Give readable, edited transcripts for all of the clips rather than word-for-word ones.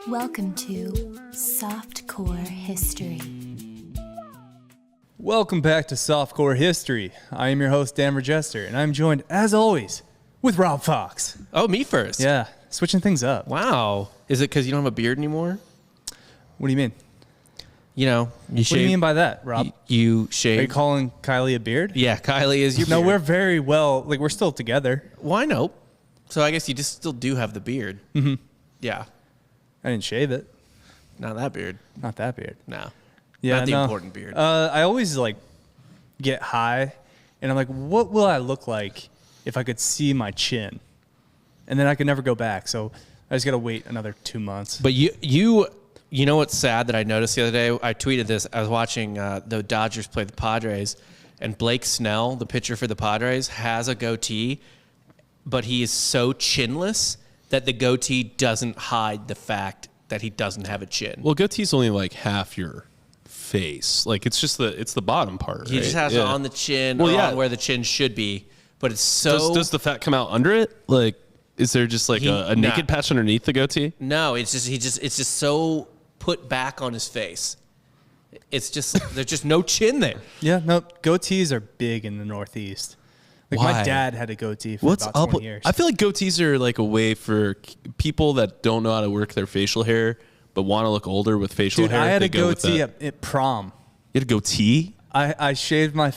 Welcome to Softcore History. Welcome back to Softcore History. I am your host, Dan Regester, and I'm joined, as always, with Rob Fox. Oh, me first? Yeah, switching things up. Wow. Is it because you don't have a beard anymore? What do you mean? You know, you shave. What do you mean by that, Rob? You shave. Are you calling Kylie a beard? Yeah, Kylie is your No, beard. we're very well, like, we're still together. Why no? So I guess you just still do have the beard. Mm-hmm. Yeah. I didn't shave it. Not that beard. Not that beard. No. Yeah, Not the important beard. I always, like, get high, and I'm like, what will I look like if I could see my chin? And then I could never go back, so I just got to wait another 2 months. But you know what's sad that I noticed the other day? I tweeted this. I was watching the Dodgers play the Padres, and Blake Snell, the pitcher for the Padres, has a goatee, but he is so chinless that the goatee doesn't hide the fact that he doesn't have a chin. Well, goatee's only like half your face. Like it's the bottom part. He just has it on the chin, on where the chin should be. But it's so. Does the fat come out under it? Like, is there just like a naked patch underneath the goatee? No, it's just so put back on his face. It's just there's just no chin there. Yeah, no, goatees are big in the Northeast. Like Why? my dad had a goatee for about 20 years. I feel like goatees are like a way for people that don't know how to work their facial hair but want to look older with facial hair. I had They a go with goatee that. at prom. You had a goatee? I shaved my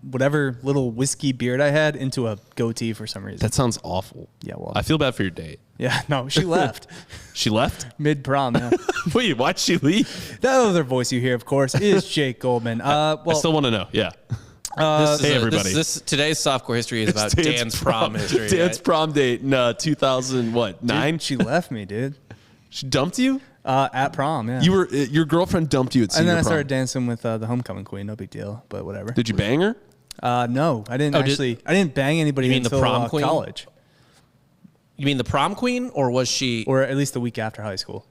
whatever little whiskey beard I had into a goatee for some reason. That sounds awful. Yeah, well. I feel bad for your date. Yeah, no, she left. She left? Mid-prom, yeah. Wait, why'd she leave? That other voice you hear, of course, is Jake Goldman. I still want to know, yeah. Hey, everybody. Today's softcore history is about Dan's prom history. Dan's prom date in 2009? Dude, she left me, dude. She dumped you? At prom, yeah. Your girlfriend dumped you at senior And then I prom. started dancing with the homecoming queen. No big deal, but whatever. Did you bang her? No, I didn't I didn't bang anybody until prom queen? college. You mean the prom queen, or was she? Or at least a week after high school.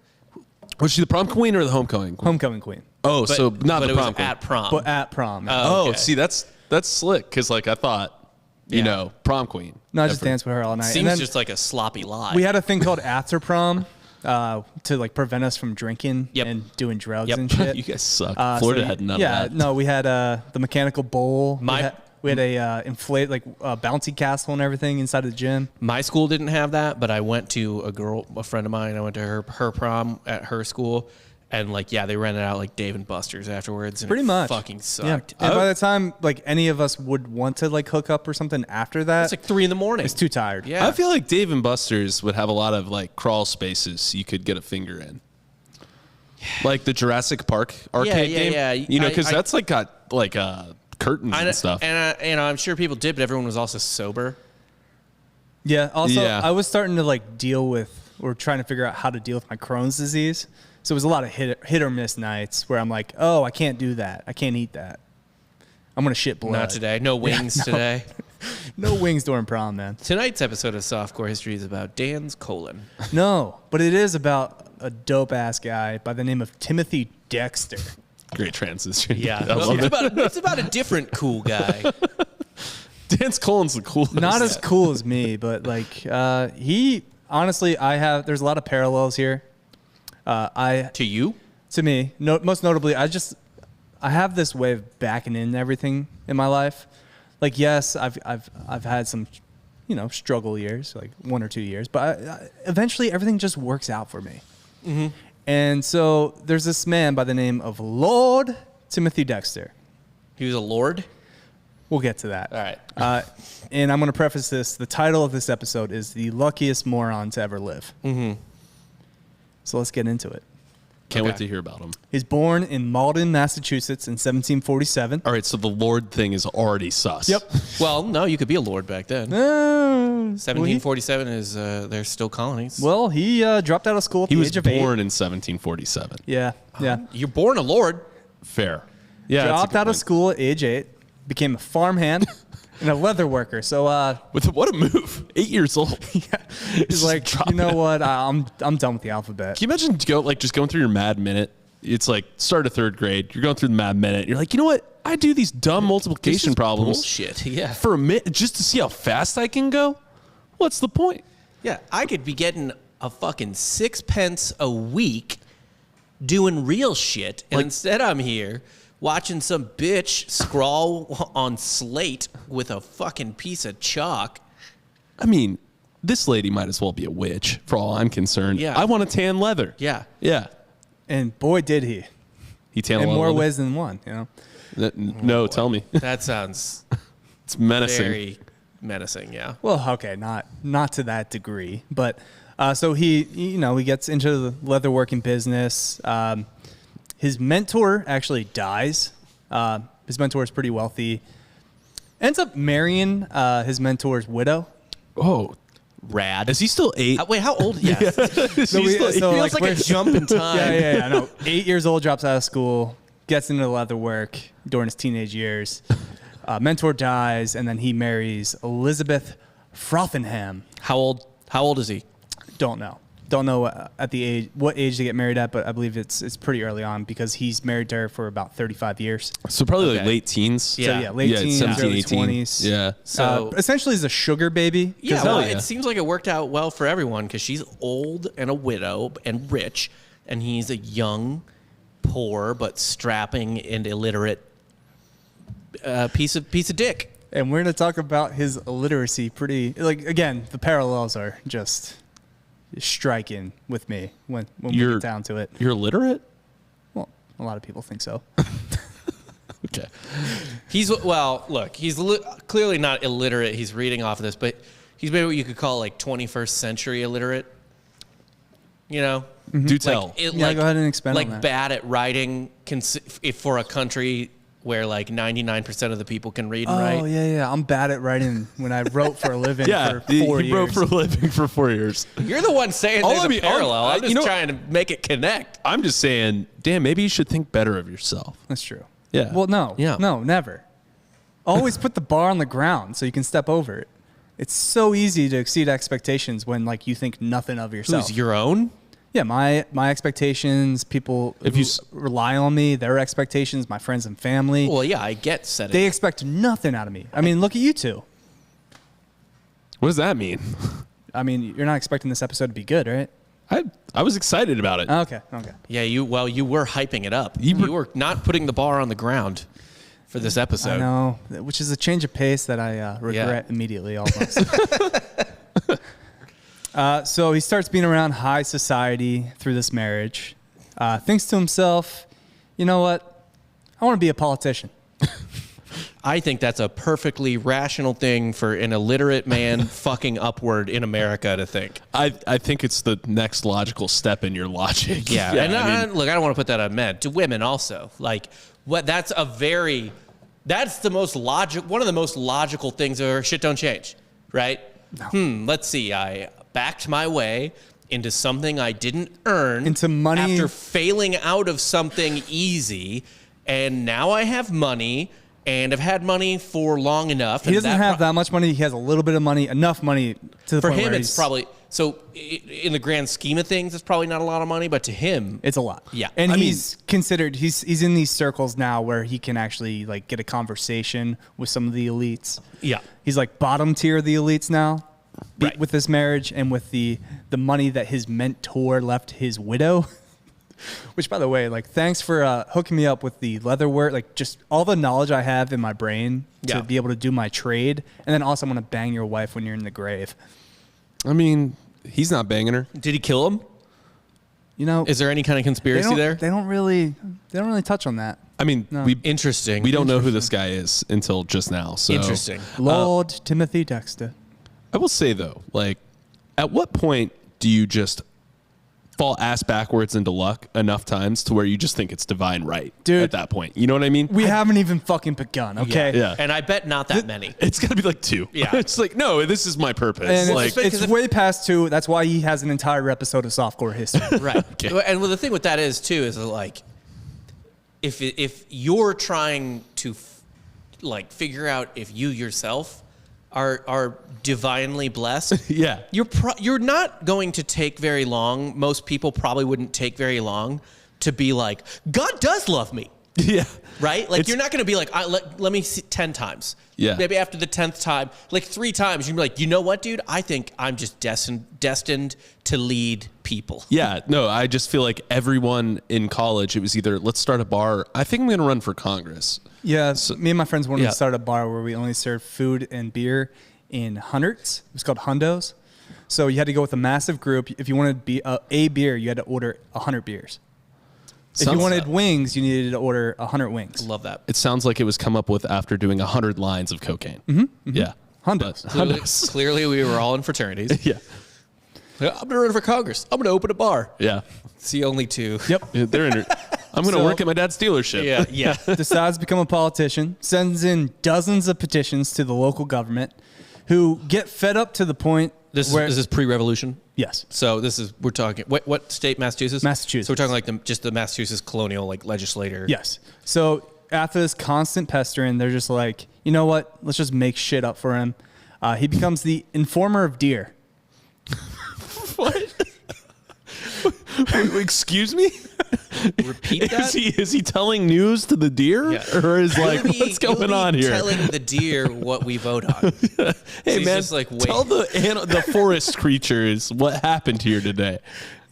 Was she the prom queen or the homecoming queen? Homecoming queen. Oh, so not but the it prom was queen. at prom. But at prom. Yeah. Oh, okay. see, that's slick because like I thought, you know, prom queen. No, I just danced with her all night. Seems And then just like a sloppy lie. we had a thing called after prom to like prevent us from drinking and doing drugs and shit. You guys suck. Florida had none of that. No, we had the mechanical bowl. My- we had a inflate bouncy castle and everything inside of the gym. My school didn't have that, but I went to a friend of mine. I went to her prom at her school, and they rented out like Dave and Buster's afterwards. And Pretty much. fucking sucked. Yeah. And by the time any of us would want to hook up or something after that, It's like 3 a.m. it's too tired. Yeah. I feel like Dave and Buster's would have a lot of like crawl spaces you could get a finger in. Like the Jurassic Park arcade game. Yeah. You know, because that's like got like curtains and stuff. And I'm sure people did, but everyone was also sober. Yeah. Also, Yeah. I was starting to deal with or trying to figure out how to deal with my Crohn's disease. So it was a lot of hit or miss nights where I'm like, oh, I can't do that. I can't eat that. I'm going to shit blood. Not today. No wings today. No wings during prom, man. Tonight's episode of Softcore History is about Dan's colon. No, but it is about a dope-ass guy by the name of Timothy Dexter. Great transition. Yeah. I love it. It's about a different cool guy. Dan's colon's the coolest. Not as cool as me, but he honestly, there's a lot of parallels here. To you? To me, most notably, I have this way of backing in everything in my life. Like, yes, I've had some, struggle years, like 1 or 2 years, but eventually everything just works out for me. Mm-hmm. And so there's this man by the name of Lord Timothy Dexter. He was a lord? We'll get to that. All right. And I'm going to preface this. The title of this episode is The Luckiest Moron to Ever Live. Mm-hmm. So let's get into it. Can't Okay. wait to hear about him. He's born in Malden, Massachusetts in 1747. All right, so the Lord thing is already sus. Yep. Well, no, you could be a lord back then. 1747 is there's still colonies. Well, he dropped out of school at He the was age of 8. born in 1747. Yeah. You're born a lord. Fair. Yeah. that's a Dropped good out of point. school at age 8, became a farmhand and a leather worker. So What a move. 8 years old. he's like, drop you know it. what? I'm done with the alphabet. Can you imagine just going through your Mad Minute? It's like start of 3rd grade. You're going through the Mad Minute. You're like, you know what? I do these dumb multiplication problems Bullshit. Yeah. for a minute just to see how fast I can go. What's the point? Yeah, I could be getting a fucking 6 pence a week doing real shit, and instead I'm here watching some bitch scrawl on slate with a fucking piece of chalk. I mean, this lady might as well be a witch, for all I'm concerned. Yeah. I want to tan leather. Yeah. Yeah. And boy, did he. He tan In a lot more of leather? ways than one, you know? No, tell me. That sounds It's menacing. very menacing, yeah. Well, okay, not to that degree, but so he gets into the leatherworking business. His mentor actually dies. His mentor is pretty wealthy. Ends up marrying his mentor's widow. Oh, Rad. is he still 8? Wait, how old? Yeah. Is he still so, Feels like a jump in time. Yeah. No, 8 years old, drops out of school, gets into leather work during his teenage years. Mentor dies, and then he marries Elizabeth Frothingham. How old is he? Don't know at what age they get married at, but I believe it's pretty early on because he's married to her for about 35 years. So probably like Okay. late teens. Yeah. So yeah, late teens, 17, early 18. 20s. Yeah. So Essentially, he's a sugar baby. yeah, hell well, yeah. it seems like it worked out well for everyone because she's old and a widow and rich, and he's a young, poor but strapping and illiterate piece of dick. And we're going to talk about his illiteracy again, the parallels are just striking with me when we get down to it. You're illiterate? Well, a lot of people think so. Okay. He's clearly not illiterate. He's reading off of this, but he's maybe what you could call like 21st century illiterate. You know, Do tell. go ahead and expand on that. bad at writing if for a country where like 99% of the people can read and write. Oh, yeah. I'm bad at writing when I wrote for a living Yeah, for 4 he wrote years. for a living for 4 years. You're the one saying All there's I a mean- parallel. I'm you just know- trying to make it connect. I'm just saying, damn, maybe you should think better of yourself. That's true. Yeah. Well, no. Yeah. No, never. Always put the bar on the ground so you can step over it. It's so easy to exceed expectations when like you think nothing of yourself. Who's your own? Yeah, my expectations, people If who you rely on me, their expectations, my friends and family, Well, yeah, I get setting. they expect nothing out of me. I mean, look at you two. What does that mean? I mean, you're not expecting this episode to be good, right? I was excited about it. Okay. Yeah, you were hyping it up. You You were- were not putting the bar on the ground for this episode. I know, which is a change of pace that I regret immediately almost. So he starts being around high society through this marriage. Thinks to himself, you know what? I want to be a politician. I think that's a perfectly rational thing for an illiterate man fucking upward in America to think. I think it's the next logical step in your logic. Yeah, and look, I don't want to put that on men. To women also, like that's the most one of the most logical things. Or shit don't change, right? No. Let's see. I backed my way into something I didn't earn, Into money. after failing out of something easy, and now I have money. And have had money for long enough. He doesn't have that much money. He has a little bit of money, enough money to the For point him, where it's probably so. In the grand scheme of things, it's probably not a lot of money, but to him, it's a lot. Yeah. And I he's considered, he's in these circles now where he can actually like get a conversation with some of the elites. yeah. He's like bottom tier of the elites now Right. with this marriage and with the money that his mentor left his widow. Which, by the way, like, thanks for hooking me up with the leather work, like just all the knowledge I have in my brain to Yeah. be able to do my trade. And then also I'm going to bang your wife when you're in the grave. I mean, he's not banging her. Did he kill him? You know, Is there any kind of conspiracy there? They don't really touch on that. I mean, No. Interesting. we don't know who this guy is until just now. So Interesting. Lord Timothy Dexter. I will say though, like, at what point do you just fall ass backwards into luck enough times to where you just think it's divine right? Dude. At that point, you know what I mean? We haven't even fucking begun, okay? Yeah. And I bet not that many. It's got to be like 2. Yeah. It's like, no, this is my purpose. And like, it's way past 2. That's why he has an entire episode of softcore history. Right. Okay. And well, the thing with that is too is like, if you're trying to figure out if you yourself are divinely blessed, yeah. you're not going to take very long. Most people probably wouldn't take very long to be like, God does love me. Yeah. Right? Like, you're not going to be like, let me see 10 times. Yeah. Maybe after the 10th time, like 3 times, you're like, you know what, dude? I think I'm just destined to lead people. Yeah. No, I just feel like everyone in college, it was either let's start a bar. I think I'm going to run for Congress. Yeah. So me and my friends wanted Yeah. to start a bar where we only served food and beer in hundreds. It was called hundos. So you had to go with a massive group. If you wanted a beer, you had to order 100 beers. If you wanted wings, you needed to order 100 wings. Love that. It sounds like it was come up with after doing 100 lines of cocaine. Yeah. Hundos. Clearly, we were all in fraternities. Yeah. I'm going to run for Congress. I'm going to open a bar. Yeah. It's the only 2. Yep. They're I'm going to work at my dad's dealership. Yeah. Decides to become a politician, sends in dozens of petitions to the local government who get fed up to the point This where... is pre-revolution? Yes. So we're talking, what state, Massachusetts? Massachusetts. So we're talking like just the Massachusetts colonial legislator. Yes. So after this constant pestering, they're just like, you know what? Let's just make shit up for him. He becomes the informer of deer. What? Wait, excuse me? Repeat that? Is he telling news to the deer? Yeah. Or is like, what's going on here? Telling the deer what we vote on. Hey, he's man, just like, wait. tell the forest creatures what happened here today.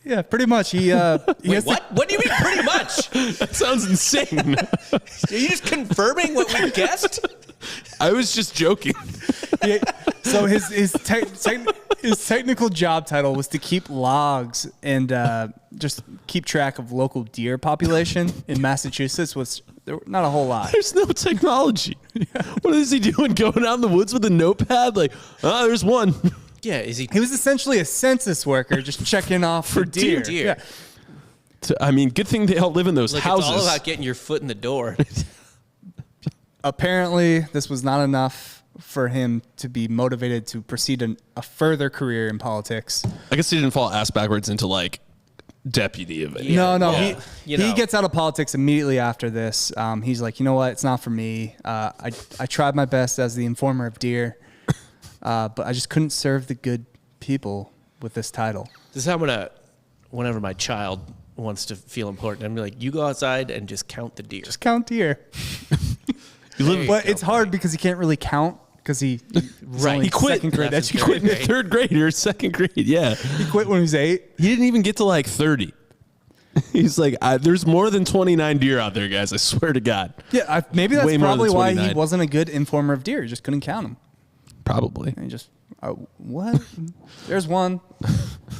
Yeah, pretty much. He Wait, what? What do you mean pretty much? That sounds insane. Are you just confirming what we guessed? I was just joking. So his technical job title was to keep logs and just keep track of local deer population in Massachusetts. Was there not a whole lot. There's no technology. What is he doing? Going out in the woods with a notepad? Like, there's one. Yeah, is he? He was essentially a census worker, just checking off for deer. deer. Yeah. I mean, good thing they all live in those houses. It's all about getting your foot in the door. Apparently, this was not enough for him to be motivated to proceed a further career in politics. I guess he didn't fall ass backwards into like deputy of it. Yeah. No. Yeah. He gets out of politics immediately after this. He's like, you know what? It's not for me. I tried my best as the informer of deer, but I just couldn't serve the good people with this title. This is how I'm gonna, whenever my child wants to feel important, I'm like, you go outside and just count the deer. Just count deer. But it's hard because he can't really count because he He quit. second grade That's He education. quit in third grade or second grade. Yeah. He quit when he was 8. He didn't even get to like 30. He's like, there's more than 29 deer out there, guys. I swear to God. Yeah, maybe that's Way more than probably why he 29. wasn't a good informer of deer. He just couldn't count them. Probably. And he just, what? There's one.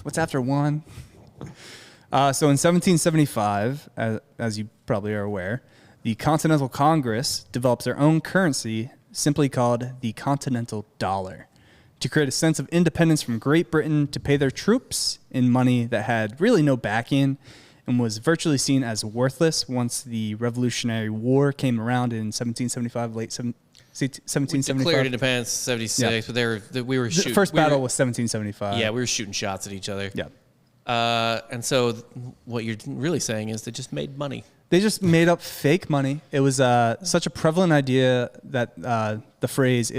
What's after one? So in 1775, as you probably are aware, the Continental Congress develops their own currency, simply called the Continental Dollar, to create a sense of independence from Great Britain to pay their troops in money that had really no backing and was virtually seen as worthless once the Revolutionary War came around in 1775, late 1775. Declared independence 76, Yeah. but we were The shooting. first battle was 1775. Yeah, we were shooting shots at each other. Yeah. And so what you're really saying is they just made money. They just made up fake money. It was such a prevalent idea that the phrase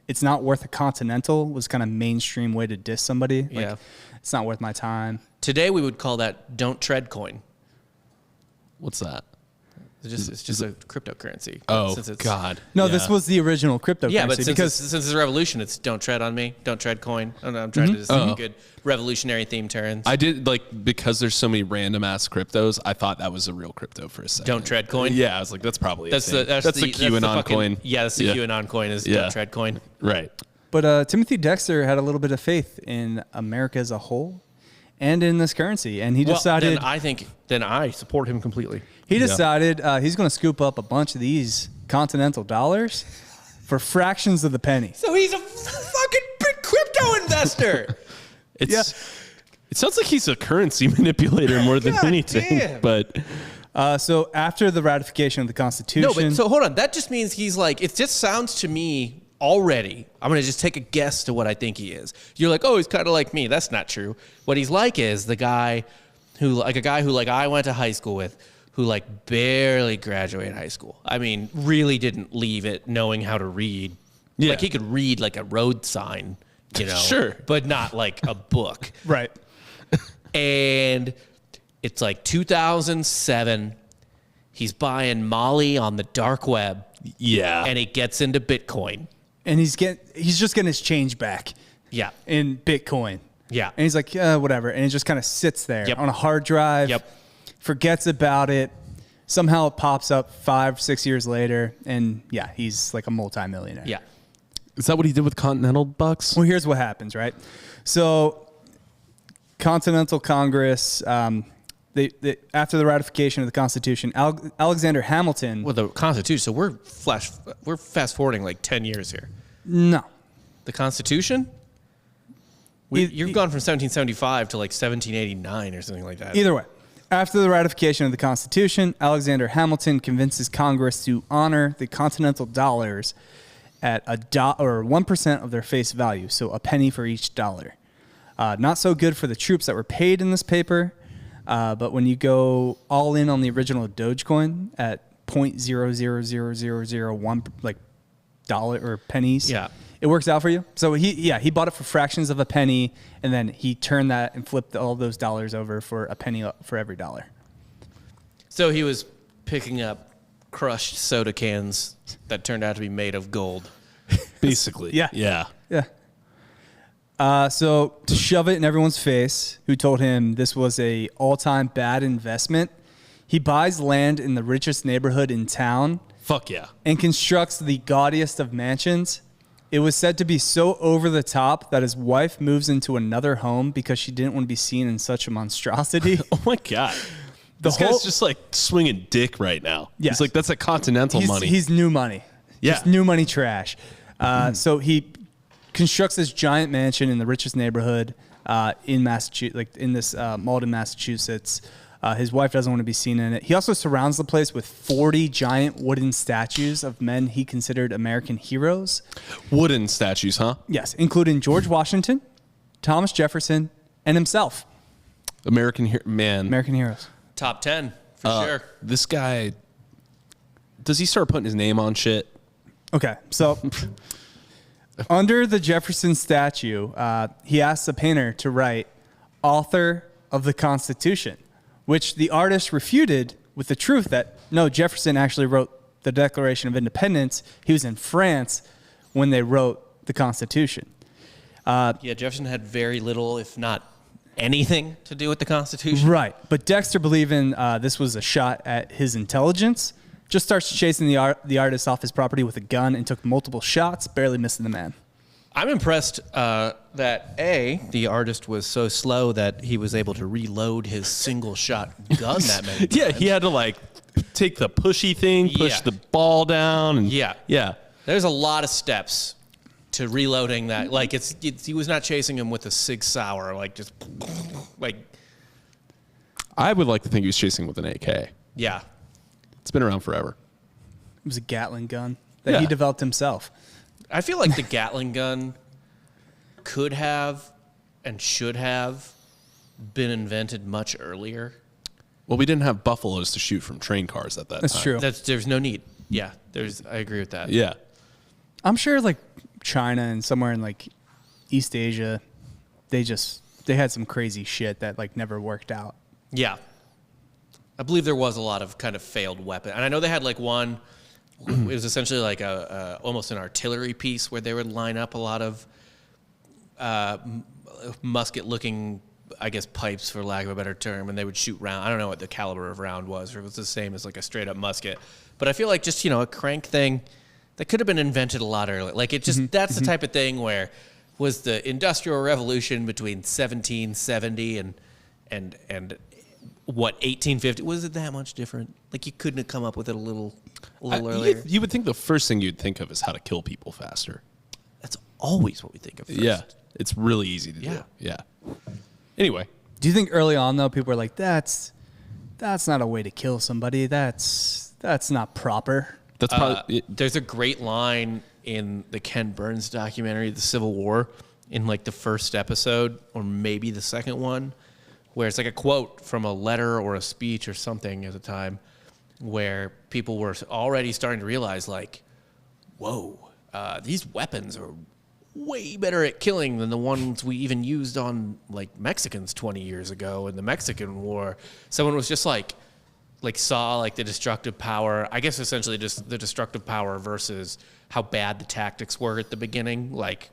"it's not worth a Continental" was kind of mainstream way to diss somebody. Like, Yeah. it's not worth my time. Today we would call that "don't tread" coin. What's that? It's just a cryptocurrency. Oh, Since it's- God. No, Yeah. this was the original cryptocurrency. Yeah, but since because it's a revolution, it's "don't tread on me," "don't tread coin." I don't know, I'm trying to just think of good revolutionary theme turns. I did because there's so many random ass cryptos. I thought that was a real crypto for a second. "Don't tread" coin. Yeah, I was like, that's probably That's a the thing. QAnon fucking- coin. Yeah, that's the QAnon coin is Yeah. "don't tread" coin. Right. But Timothy Dexter had a little bit of faith in America as a whole and in this currency, and he decided Then I support him completely. he's going to scoop up a bunch of these Continental dollars for fractions of the penny. So he's a fucking big crypto investor. It Yeah. sounds like he's a currency manipulator more than God anything. damn. But So after the ratification of the Constitution, No, but so hold on. That just means he's like, it just sounds to me already. I'm going to just take a guess to what I think he is. You're like, oh, he's kind of like me. That's not true. What he's like is the guy who I went to high school with, who like barely graduated high school. I mean, really didn't leave it knowing how to read. Yeah. Like he could read like a road sign, you know, Sure. but not like a book. right. And it's like 2007. He's buying Molly on the dark web, Yeah. and he gets into Bitcoin. And he's just getting his change back Yeah. in Bitcoin. Yeah. And he's like, whatever. And it just kind of sits there Yep. on a hard drive, Yep. forgets about it. Somehow it pops up 5-6 years later. And yeah, he's like a multimillionaire. Yeah. Is that what he did with Continental bucks? Well, here's what happens, right? So Continental Congress, they after the ratification of the Constitution, Alexander Hamilton. Well, the Constitution. So we're fast forwarding like 10 years here. No. The Constitution? You've gone from 1775 to like 1789 or something like that. Either way, after the ratification of the Constitution, Alexander Hamilton convinces Congress to honor the Continental dollars at or 1% of their face value, so a penny for each dollar. Not so good for the troops that were paid in this paper, but when you go all in on the original Dogecoin at 0.000001 like dollar or pennies, Yeah. it works out for you. So he bought it for fractions of a penny, and then he turned that and flipped all those dollars over for a penny for every dollar. So he was picking up crushed soda cans that turned out to be made of gold. Basically. Yeah. Yeah. Yeah. So to shove it in everyone's face, who told him this was a all-time bad investment, he buys land in the richest neighborhood in town Fuck yeah. and constructs the gaudiest of mansions. It was said to be so over the top that his wife moves into another home because she didn't want to be seen in such a monstrosity. Oh my God. This guy's just like swinging dick right now. Yes. He's like, that's a Continental money. He's new money. Yeah. Just new money trash. So he constructs this giant mansion in the richest neighborhood in Massachusetts, like in this Malden, Massachusetts. His wife doesn't want to be seen in it. He also surrounds the place with 40 giant wooden statues of men he considered American heroes. Wooden statues, huh? Yes, including George Washington, Thomas Jefferson, and himself. American heroes. Top 10, for sure. This guy, does he start putting his name on shit? Okay, so under the Jefferson statue, he asks the painter to write author of the Constitution, which the artist refuted with the truth that, no, Jefferson actually wrote the Declaration of Independence. He was in France when they wrote the Constitution. Yeah, Jefferson had very little, if not anything, to do with the Constitution. Right, but Dexter, believing this was a shot at his intelligence, just starts chasing the artist off his property with a gun and took multiple shots, barely missing the man. I'm impressed that the artist was so slow that he was able to reload his single shot gun that many times. Yeah, he had to like take the pushy thing, push the ball down, and yeah. There's a lot of steps to reloading that. Like he was not chasing him with a Sig Sauer, like just like. I would like to think he was chasing with an AK. Yeah. It's been around forever. It was a Gatling gun that he developed himself. I feel like the Gatling gun could have and should have been invented much earlier. Well, we didn't have buffaloes to shoot from train cars at that time. That's true. There's no need. Yeah, I agree with that. Yeah. I'm sure like China and somewhere in like East Asia, they had some crazy shit that like never worked out. Yeah. I believe there was a lot of kind of failed weapon. And I know they had like one, it was essentially like almost an artillery piece where they would line up a lot of musket-looking, I guess, pipes, for lack of a better term, and they would shoot round. I don't know what the caliber of round was, or if it was the same as like a straight-up musket. But I feel like just, a crank thing that could have been invented a lot earlier. Like it just, that's the type of thing where was the Industrial Revolution between 1770 and what, 1850? Was it that much different? Like you couldn't have come up with it a little earlier. You would think the first thing you'd think of is how to kill people faster. That's always what we think of first. Yeah. It's really easy to do. Yeah. Anyway. Do you think early on though people were like, that's not a way to kill somebody. That's not proper. That's probably There's a great line in the Ken Burns documentary, The Civil War, in like the first episode or maybe the second one, where it's like a quote from a letter or a speech or something at the time where people were already starting to realize like, whoa, these weapons are way better at killing than the ones we even used on like Mexicans 20 years ago in the Mexican War. Someone was just like, like saw like the destructive power. I guess essentially just the destructive power versus how bad the tactics were at the beginning, like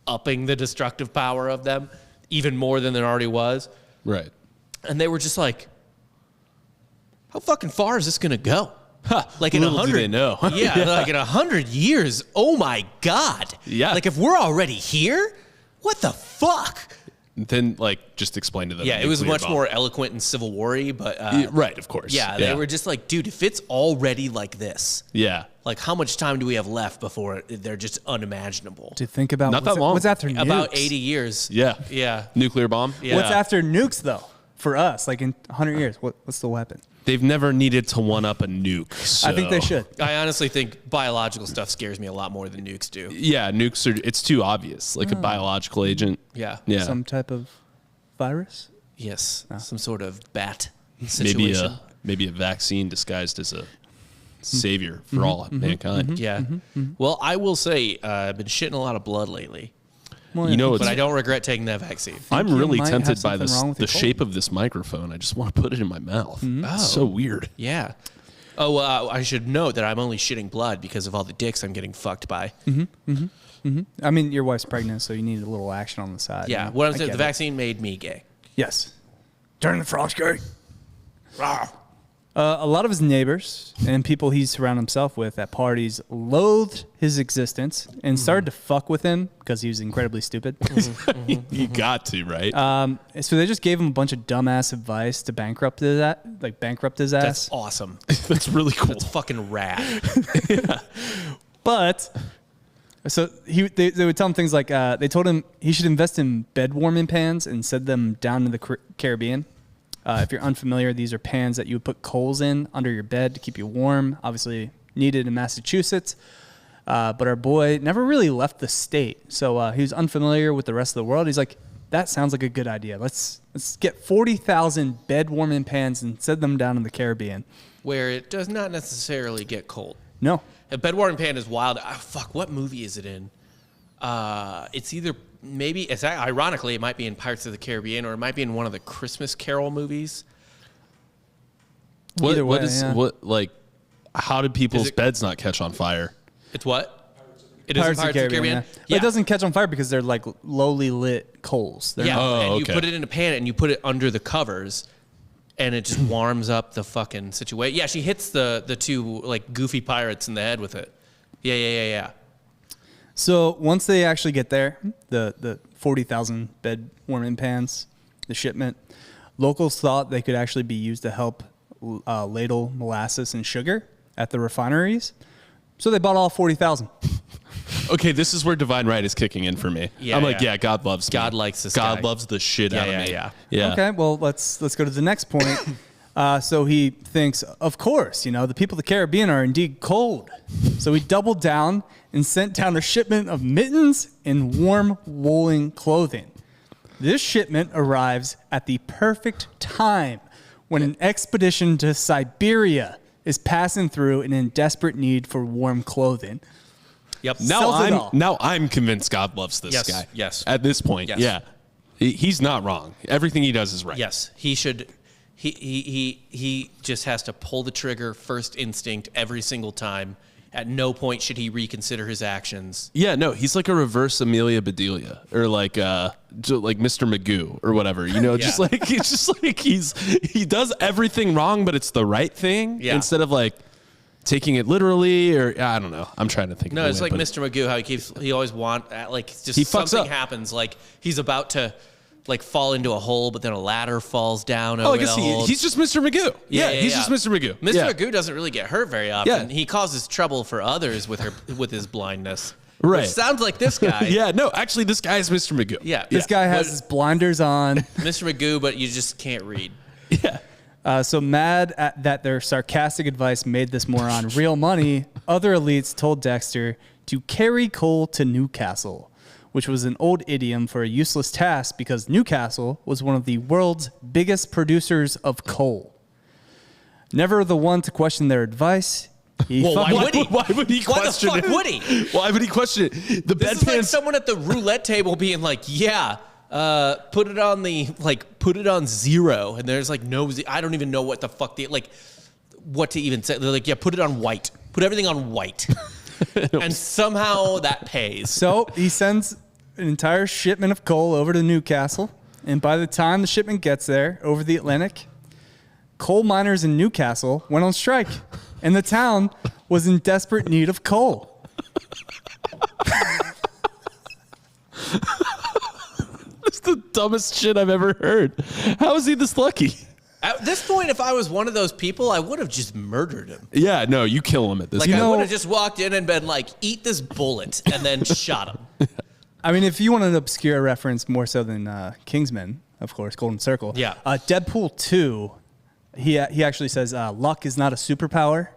upping the destructive power of them even more than there already was. Right. And they were just like, how fucking far is this going to go? Like in Little do 100, they know. yeah, like in 100 years. Oh my God. Yeah. Like if we're already here, what the fuck? Then like just explain to them. Yeah, it was nuclear much bomb. more eloquent and Civil War-y, but Right, of course. yeah, they were just like, dude, if it's already like this, Yeah. like how much time do we have left before they're just unimaginable? To think about Not that long. what's after nukes. About 80 years. Yeah. Yeah. Nuclear bomb. Yeah. What's after nukes though? For us, like in 100 years, what's the weapon? They've never needed to one up a nuke. So. I think they should. I honestly think biological stuff scares me a lot more than nukes do. Yeah, nukes are. It's too obvious. Like a biological agent. Yeah. Yeah. Some type of virus. Yes. Some sort of bat maybe situation. a vaccine disguised as a savior for all mankind. Yeah. Well, I will say I've been shitting a lot of blood lately, Well, You know, but it's, I don't regret taking that vaccine. I'm you really might have tempted by something wrong with the your cold. shape of this microphone. I just want to put it in my mouth. It's so weird. Yeah. Oh, I should note that I'm only shitting blood because of all the dicks I'm getting fucked by. I mean, your wife's pregnant, so you need a little action on the side. Yeah. you know? What I'm I saying, get the it. vaccine made me gay. Yes. Turn the frogs gay. A lot of his neighbors and people he surrounded himself with at parties loathed his existence and started to fuck with him because he was incredibly stupid. You got to, right? So they just gave him a bunch of dumbass advice to bankrupt his ass. That's awesome. That's really cool. That's fucking rad. But so they would tell him things like they told him he should invest in bed warming pans and send them down to the Caribbean. If you're unfamiliar, these are pans that you would put coals in under your bed to keep you warm. Obviously needed in Massachusetts. But our boy never really left the state. So he was unfamiliar with the rest of the world. He's like, that sounds like a good idea. Let's get 40,000 bed warming pans and send them down in the Caribbean. Where it does not necessarily get cold. No. A bed warming pan is wild. Fuck, what movie is it in? It's either ironically it might be in Pirates of the Caribbean or it might be in one of the Christmas Carol movies. Either way, how did people's beds not catch on fire? It's what? It is Pirates Pirates of the Caribbean. yeah. But it doesn't catch on fire because they're like lowly lit coals. They're Yeah, not- and you okay. put it in a pan and you put it under the covers, and it just warms up the fucking situation. Yeah, she hits the two like goofy pirates in the head with it. Yeah. So once they actually get there, the 40,000 bed warming pans, the shipment, locals thought they could actually be used to help ladle molasses and sugar at the refineries. So they bought all 40,000. Okay, this is where divine right is kicking in for me. Yeah, I'm like, yeah. yeah, God loves me. God likes this God guy. loves the shit out of me. Yeah. Okay, well let's go to the next point. So he thinks, of course, the people of the Caribbean are indeed cold. So he doubled down and sent down a shipment of mittens and warm woolen clothing. This shipment arrives at the perfect time when an expedition to Siberia is passing through and in desperate need for warm clothing. Yep. Now I'm convinced God loves this Yes, guy. yes. At this point, Yes. yeah. He's not wrong. Everything he does is right. Yes, he should. He just has to pull the trigger first instinct every single time. At no point should he reconsider his actions. Yeah, no, he's like a reverse Amelia Bedelia or like Mr. Magoo or whatever. Just Yeah. like it's just like he does everything wrong, but it's the right thing Yeah. instead of like taking it literally or I don't know. I'm trying to think. No, of a it's way, like but- Mr. Magoo, how he always just He fucks something up. happens, like he's about to like fall into a hole, but then a ladder falls down over Oh, I guess the hole. he's just Mr. Magoo. Yeah, he's just Mr. Magoo. Mr. Yeah. Magoo doesn't really get hurt very often. Yeah. He causes trouble for others with his blindness. Right. Which sounds like this guy. Yeah, no, actually, this guy is Mr. Magoo. Yeah. This guy has But- his blinders on. Mr. Magoo, but you just can't read. Yeah. So mad that their sarcastic advice made this moron real money, other elites told Dexter to carry coal to Newcastle, which was an old idiom for a useless task because Newcastle was one of the world's biggest producers of coal. Never the one to question their advice. Well, why would he? Why would he question Why the it? fuck would he? Why would he question it? The This is like bedpans. someone at the roulette table being like, "Yeah, put it on 0," and there's like no. I don't even know what the fuck what to even say. They're like, yeah, put it on white. Put everything on white. And somehow that pays. So he sends an entire shipment of coal over to Newcastle. And by the time the shipment gets there over the Atlantic, coal miners in Newcastle went on strike. And the town was in desperate need of coal. That's the dumbest shit I've ever heard. How is he this lucky? At this point, if I was one of those people, I would have just murdered him. Yeah, no, you kill him at this point. I would have just walked in and been like, eat this bullet, and then shot him. I mean, if you want an obscure reference more so than Kingsman, of course, Golden Circle. Yeah. Deadpool 2, he actually says luck is not a superpower.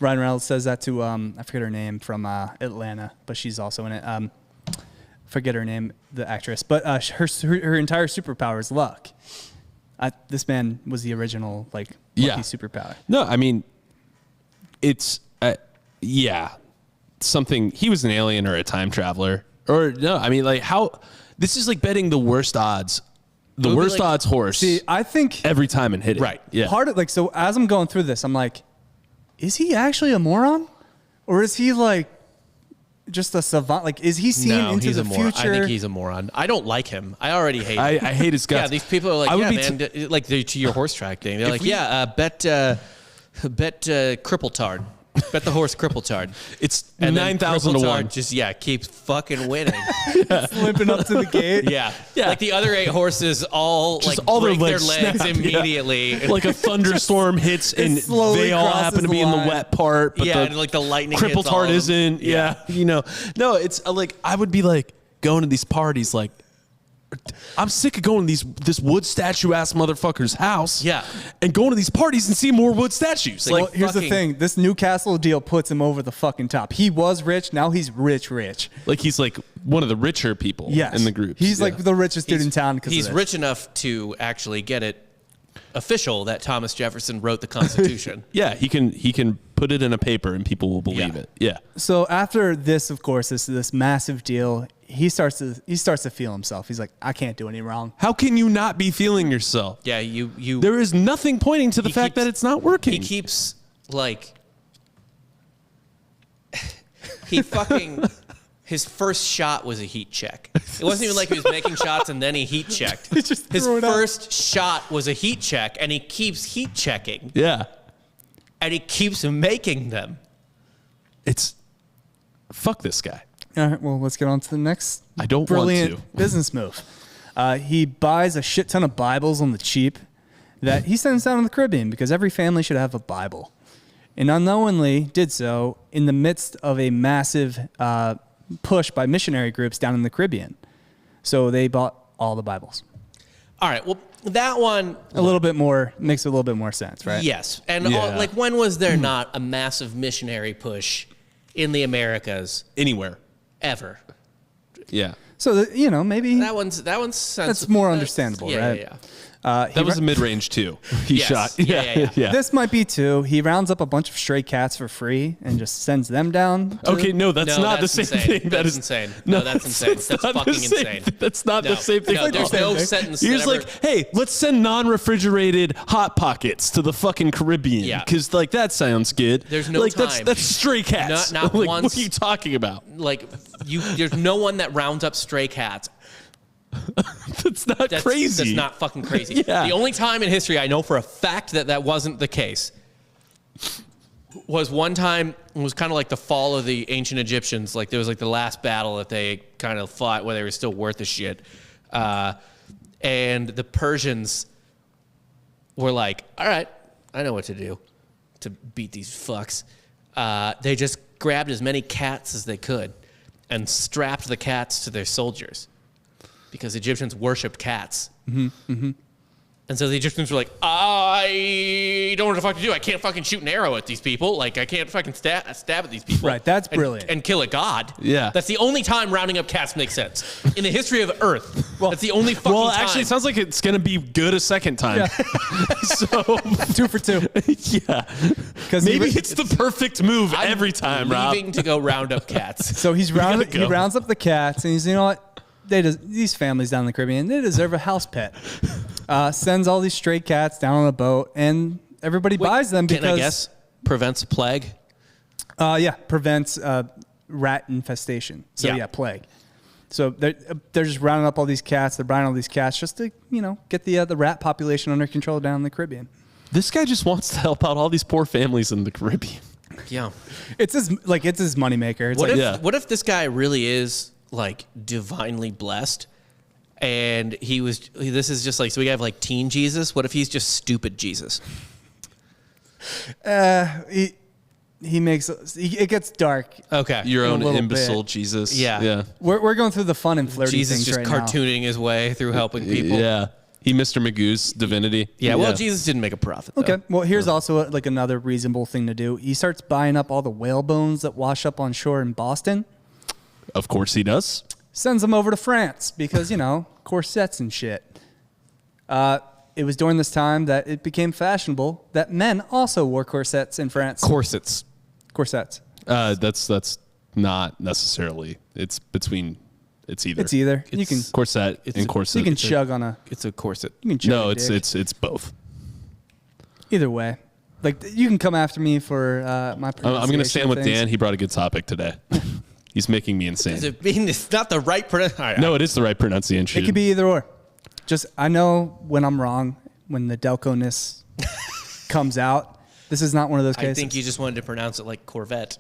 Ryan Reynolds says that to, I forget her name, from Atlanta, but she's also in it. Forget her name, the actress. But her entire superpower is luck. This man was the original, like, lucky superpower. No, I mean, it's, something, he was an alien or a time traveler. Or, no, I mean, like, how, this is like betting the worst odds. The worst odds horse. See, I think every time and hit it. Right. Yeah. Part of, like, so as I'm going through this, I'm like, is he actually a moron? Or is he, like, just a savant? Like, is he seeing into the future? I think he's a moron. I don't like him. I already hate him. I hate his guts. Yeah, these people are like, like to your horse track thing. They're like, bet Cripple-Tard. Bet the horse Cripple-Tard. It's 9,000 to 1. Just, keeps fucking winning. Limping up to the gate. Yeah. Like the other 8 horses all just like all break their their legs legs snap, immediately. Like a thunderstorm hits and they all happen to be in the wet part. But and like the lightning hits Cripple-Tard isn't. Yeah. You know. No, it's like I would be like going to these parties like, I'm sick of going to this wood statue ass motherfucker's house. Yeah. And going to these parties and seeing more wood statues. Well, here's the thing. This Newcastle deal puts him over the fucking top. He was rich. Now he's rich. Like he's like one of the richer people in the group. He's like the richest dude in town because he's rich enough to actually get it official that Thomas Jefferson wrote the Constitution. Yeah, he can put it in a paper and people will believe it. Yeah. So after this, of course, this massive deal, he starts to feel himself. He's like, I can't do any wrong. How can you not be feeling yourself? Yeah, you. There is nothing pointing to the fact that it's not working. He keeps like he fucking. His first shot was a heat check. It wasn't even like he was making shots and then he heat checked. His first shot was a heat check, and he keeps heat checking. Yeah. And he keeps making them. It's fuck this guy. All right, well, let's get on to the next I don't brilliant want to. business move. He buys a shit ton of Bibles on the cheap that he sends down in the Caribbean because every family should have a Bible. And unknowingly did so in the midst of a massive push by missionary groups down in the Caribbean. So they bought all the Bibles. All right, well, that one... makes a little bit more sense, right? Yes. And like, when was there not a massive missionary push in the Americas? Anywhere. Ever. Yeah. So, maybe... That one's sensible. That's more understandable, right? Yeah. That was a mid-range too. He shot. Yeah. This might be 2. He rounds up a bunch of stray cats for free and just sends them down. Okay, no, that's not the same insane. thing. That's insane. No, that's insane. That's fucking insane. That's not the same thing. No, there's no sentence. You're just like, hey, let's send non-refrigerated Hot Pockets to the fucking Caribbean. Yeah. Because like that sounds good. There's no like time. that's stray cats. Not like, once. What are you talking about? Like there's no one that rounds up stray cats. That's crazy. That's not fucking crazy. Yeah. The only time in history I know for a fact that wasn't the case was one time. It was kind of like the fall of the ancient Egyptians. Like there was like the last battle that they kind of fought where they were still worth a shit. And the Persians were like, all right, I know what to do to beat these fucks. They just grabbed as many cats as they could and strapped the cats to their soldiers. Because Egyptians worshipped cats. And so the Egyptians were like, I don't know what the fuck to do. I can't fucking shoot an arrow at these people. Like, I can't fucking stab at these people. Right, that's brilliant. And kill a god. Yeah. That's the only time rounding up cats makes sense. In the history of Earth, that's the only fucking time. Well, actually, it sounds like it's going to be good a second time. Yeah. So 2 for 2. yeah. Because Maybe it's the perfect move every time, Rob. leaving to go round up cats. So he rounds up the cats, and he's, you know what? These families down in the Caribbean, they deserve a house pet. Sends all these stray cats down on a boat, and everybody buys them because can I guess prevents plague. Prevents rat infestation. So Yeah. plague. So they're just rounding up all these cats. They're buying all these cats just to get the rat population under control down in the Caribbean. This guy just wants to help out all these poor families in the Caribbean. Yeah. It's his moneymaker. It's What if this guy really is like divinely blessed, and this is just like, so we have like teen Jesus. What if he's just stupid Jesus? It gets dark. Okay. Your A own little imbecile bit. Jesus. Yeah. Yeah. We're going through the fun and flirty Jesus things just right cartooning his way through helping people. Yeah. He Mr. Magoo's divinity. Yeah, well, Jesus didn't make a profit, though. now. Okay. Well, here's also another reasonable thing to do. He starts buying up all the whale bones that wash up on shore in Boston. Of course he does. Sends them over to France because corsets and shit. It was during this time that it became fashionable that men also wore corsets in France. Corsets. Corsets. That's not necessarily. It's either. It's either. You can Corset and corset. you can chug on a. It's a corset. You can chug No, a it's dick. both. Either way. Like you can come after me for my pronunciation. I'm going to stand with things. Dan. He brought a good topic today. He's making me insane. Does it mean it's not the right pronunciation? No, it is the right pronunciation. It could be either or. Just I know when I'm wrong when the Delco-ness comes out. This is not one of those cases. I think you just wanted to pronounce it like Corvette,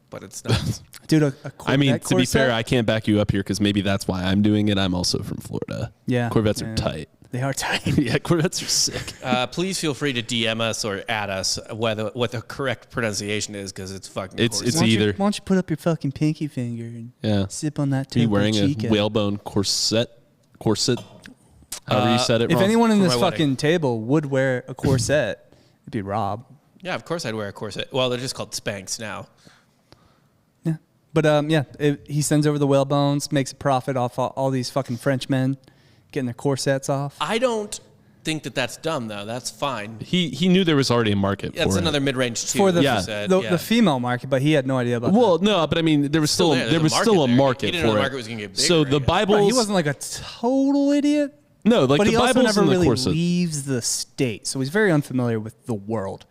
but it's not. Dude, a I mean, Corvette to be fair, corset? I can't back you up here because maybe that's why I'm doing it. I'm also from Florida. Yeah. Corvettes Yeah. are tight. They are tight. Yeah, Corvettes are sick. Please feel free to DM us or add us what the correct pronunciation is, because it's fucking. It's corset. Why don't you- either. Why don't you put up your fucking pinky finger and Yeah. sip on that Are you Topo wearing Chica? a whalebone corset? However you said it If wrong. anyone in For this my fucking wedding. table would wear a corset, it'd be Rob. Yeah, of course I'd wear a corset. Well, they're just called Spanx now. Yeah. But he sends over the whale bones, makes a profit off all these fucking Frenchmen getting their corsets off. I don't think that's dumb though. That's fine. He knew there was already a market That's for another it. mid-range too. For the, Yeah. the female market, but he had no idea about Well, no, but I mean, there was still there. there was There's a still a market there. market He didn't know for the it. market was gonna get bigger, So I the guess. that. Bibles, He wasn't like a total idiot. no, like But the he also Bibles never and the really corset. leaves the state, so he's very unfamiliar with the world.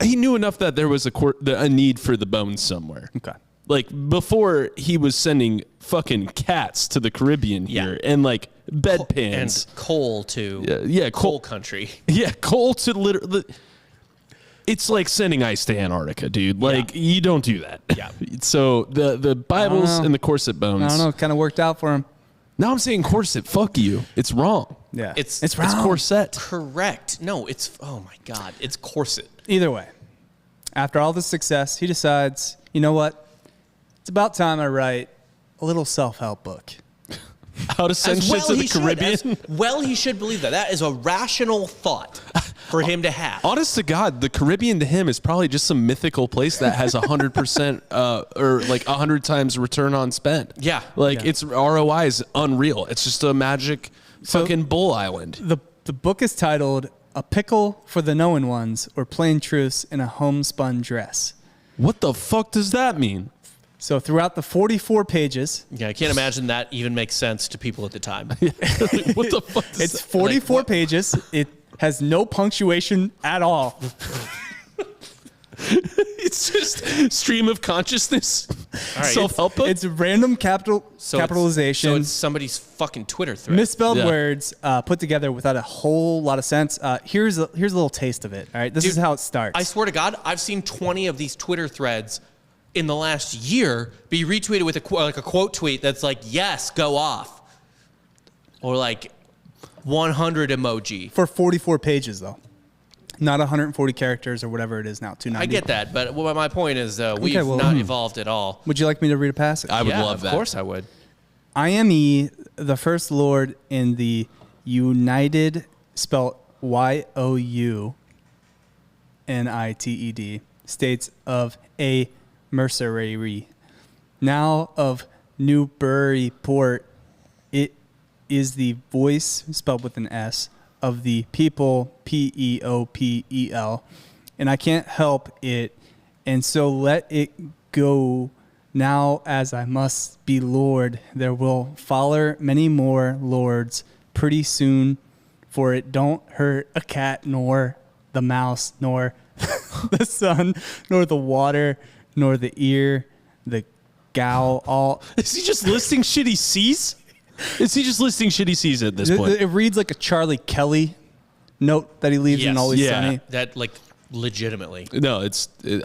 He knew enough that there was a need for the bones somewhere. Okay. Like before, he was sending fucking cats to the Caribbean here, and like bedpans. and coal to Yeah, coal country. Yeah, coal to literally. It's like sending ice to Antarctica, dude. Like you don't do that. Yeah. So the Bibles know. and the corset bones. I don't know. It kind of worked out for him. Now I'm saying corset. Fuck you. It's wrong. Yeah. It's wrong. It's corset. Correct. No, it's oh my god, it's corset. Either way, after all this success, he decides, you know what? It's about time I write a little self-help book. How to send shit to the Caribbean. He should believe that. That is a rational thought for him to have. Honest to God, the Caribbean to him is probably just some mythical place that has 100% or like 100 times return on spend. Yeah. Like Yeah. its ROI is unreal. It's just a magic fucking bull island. The book is titled A Pickle for the Knowing Ones, or Plain Truths in a Homespun Dress. What the fuck does that mean? So throughout the 44 pages, Yeah, I can't imagine that even makes sense to people at the time. What the fuck does it's that 44 what? pages. It has no punctuation at all. It's just stream of consciousness. All right. Self-help book? It's random So capitalization, It's somebody's fucking Twitter thread. misspelled Yeah. words put together without a whole lot of sense. Here's a little taste of it. All right, this Dude, is how it starts. I swear to God, I've seen 20 of these Twitter threads in the last year be retweeted with a quote tweet that's like, "Yes, go off," or like 100 emoji. For 44 pages, though. Not 140 characters or whatever it is now, 290. I get that, but what my point is, we've well, not evolved at all. Would you like me to read a passage? I would Yeah, love that. Of course, I would. I am E, the First Lord in the United, spelled YOUNITED, states of a mercenary. Now of Newburyport, it is the voice, spelled with an S, of the people, PEOPEL, and I can't help it, and so let it go. Now as I must be Lord, there will follow many more lords pretty soon, for it don't hurt a cat nor the mouse, nor the sun, nor the water, nor the ear, the gow, all. Is he just listing shit he sees? Is he just listing shit he sees at this point? It reads like a Charlie Kelly note that he leaves in Always Sunny. That like legitimately. No,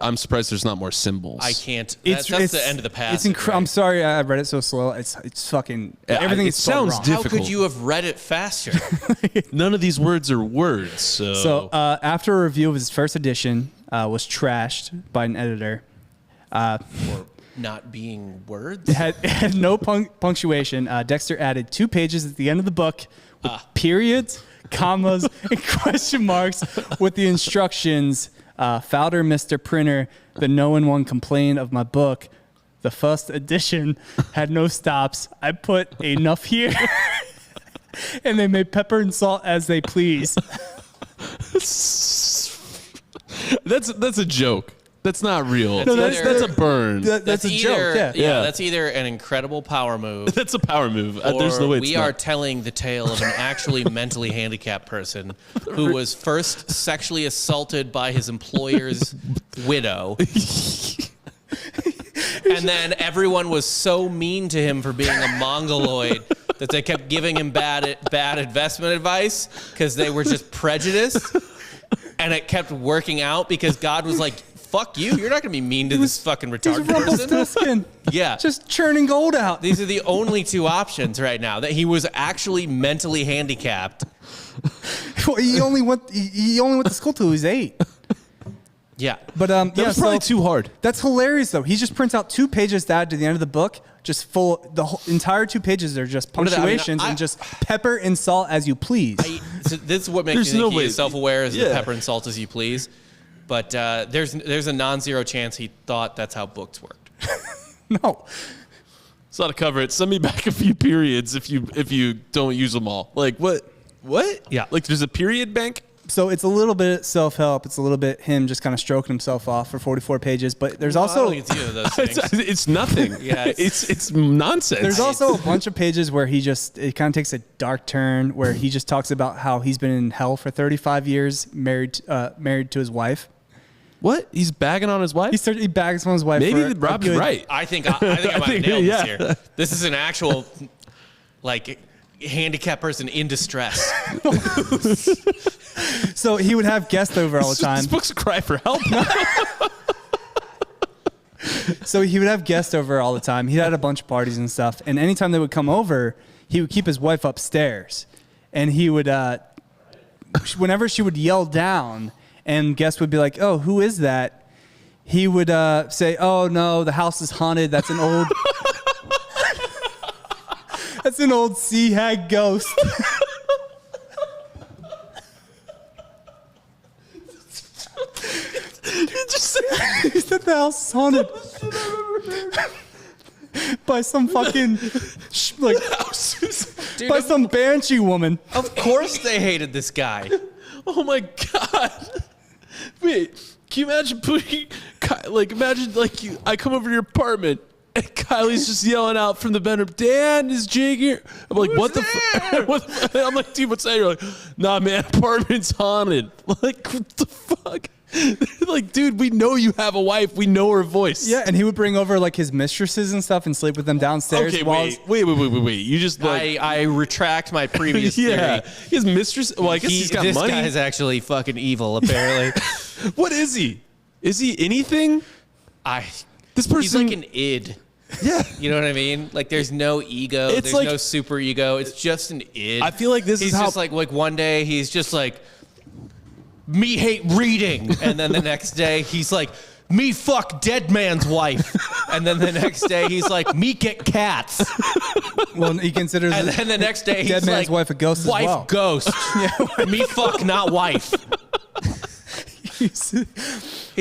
I'm surprised there's not more symbols. I can't. That's the end of the passage. I'm sorry, I read it so slow. It's fucking everything. It sounds wrong. difficult. How could you have read it faster? None of these words are words. So after a review of his first edition was trashed by an editor, Or not being words. it had no punctuation. Dexter added 2 pages at the end of the book with periods, commas, and question marks with the instructions, Founder, Mr. Printer, the no one complained of my book. The first edition had no stops. I put enough here. And they may pepper and salt as they please. that's a joke. That's not real. No, that's a burn. That's a joke. Yeah, that's either an incredible power move. That's a power move. Or There's no way we are telling the tale of an actually mentally handicapped person who was first sexually assaulted by his employer's widow. And then everyone was so mean to him for being a mongoloid that they kept giving him bad investment advice because they were just prejudiced. And it kept working out because God was like, fuck you. You're not going to be mean to this fucking retarded person. Rumpelstiltskin. Yeah. Just churning gold out. These are the only 2 options right now. That he was actually mentally handicapped. Well, he only went to school till he was 8. Yeah. But That was probably too hard. That's hilarious though. He just prints out 2 pages to add to the end of the book, just full. The whole, entire 2 pages are just punctuations and just pepper and salt as you please. So this is what makes There's me think no way. he is self-aware as the pepper and salt as you please. But there's a non-zero chance he thought that's how books worked. No. So to cover it, send me back a few periods if you don't use them all. Like what? Yeah. Like there's a period bank? So it's a little bit self-help. It's a little bit him just kind of stroking himself off for 44 pages. But there's I also don't think it's either of those things. It's nothing. Yeah, it's nonsense. there's also a bunch of pages where it kind of takes a dark turn where he just talks about how he's been in hell for 35 years, married to his wife. What? He's bagging on his wife? He bags on his wife. Maybe for Rob's a good- right. I think I might have nailed this yeah. here. This is an actual, like, handicapped person in distress. So he would have guests over all the time. This book's a cry for help. So he would have guests over all the time. He had a bunch of parties and stuff. And anytime they would come over, he would keep his wife upstairs. And he would, whenever she would yell down and guests would be like, oh, who is that? He would say, oh, no, the house is haunted. That's an old... That's an old sea hag ghost. He said the house is haunted by some fucking Dude, by some banshee woman. of course they hated this guy. Oh my god. Wait, can you imagine I come over to your apartment and Kylie's just yelling out from the bedroom, Dan, is Jake here? I'm like, what the fuck? I'm like, dude, what's that? You're like, nah, man, apartment's haunted. Like, what the fuck? Like, dude, we know you have a wife. We know her voice. Yeah, and he would bring over like his mistresses and stuff and sleep with them downstairs. Okay, while wait. You just like... I retract my previous yeah. theory. His mistress... Well, I guess he's got this money. guy is actually fucking evil, apparently. What is he? Is he anything? This person... He's like an id. Yeah. You know what I mean? Like, there's no ego. It's There's like- no super ego. It's just an id. I feel like this he's is how... just like one day he's just like, me hate reading. And then the next day he's like, me fuck dead man's wife. And then the next day he's like, me get cats. well, he considers And then the next day he's dead man's like, wife a ghost as wife well. ghost. Me fuck not wife. He's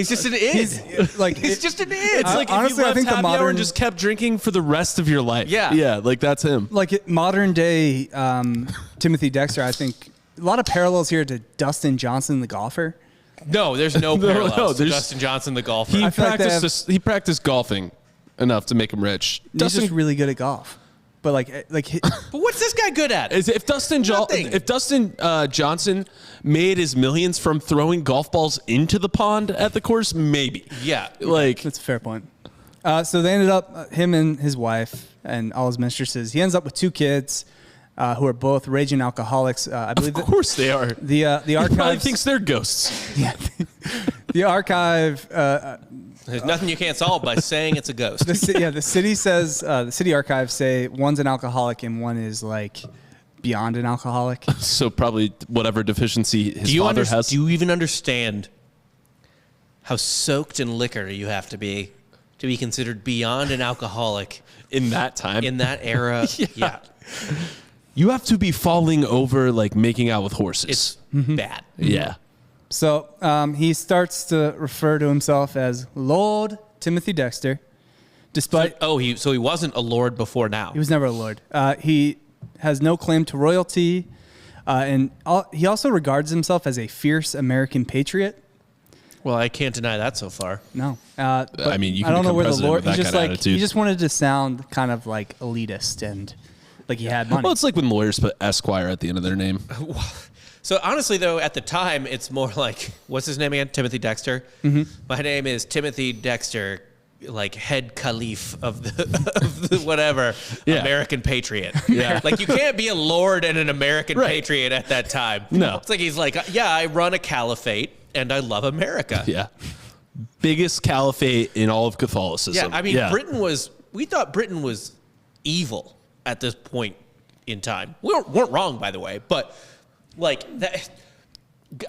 just an id. He's just an id. It's like honestly, if you I left think the happy hour modern and just kept drinking for the rest of your life. Yeah. Yeah, like that's him. like modern day Timothy Dexter. I think a lot of parallels here to Dustin Johnson, the golfer. No, there's no parallels to there's- Dustin Johnson, the golfer. I feel like they He practiced golfing enough to make him rich. He's just really good at golf. But like But what's this guy good at? If Dustin Johnson made his millions from throwing golf balls into the pond at the course, maybe. Yeah. Like, that's a fair point. So they ended up, him and his wife and all his mistresses. He ends up with 2 kids who are both raging alcoholics. I believe. of course they are. The archive He probably thinks they're ghosts. Yeah. The archive. There's nothing you can't solve by saying it's a ghost. The city says the city archives say one's an alcoholic and one is like beyond an alcoholic. So probably whatever deficiency his father has. Do you even understand how soaked in liquor you have to be considered beyond an alcoholic in that time? In that era, yeah. You have to be falling over, like making out with horses. It's bad. Yeah. So he starts to refer to himself as Lord Timothy Dexter, despite... So he wasn't a lord before now. He was never a lord. He has no claim to royalty, and he also regards himself as a fierce American patriot. Well, I can't deny that so far. No. But I mean, you can I don't know become where the president lord... with that kind of attitude. He just wanted to sound kind of like elitist and like he had money. Well, it's like when lawyers put Esquire at the end of their name. So honestly, though, at the time, it's more like, what's his name again? Timothy Dexter. Mm-hmm. My name is Timothy Dexter, like head caliph of the whatever American patriot. Yeah. Like you can't be a lord and an American patriot at that time. No. It's like he's like, yeah, I run a caliphate and I love America. Yeah. Biggest caliphate in all of Catholicism. Yeah, I mean, we thought Britain was evil at this point in time. We weren't wrong, by the way, but like that.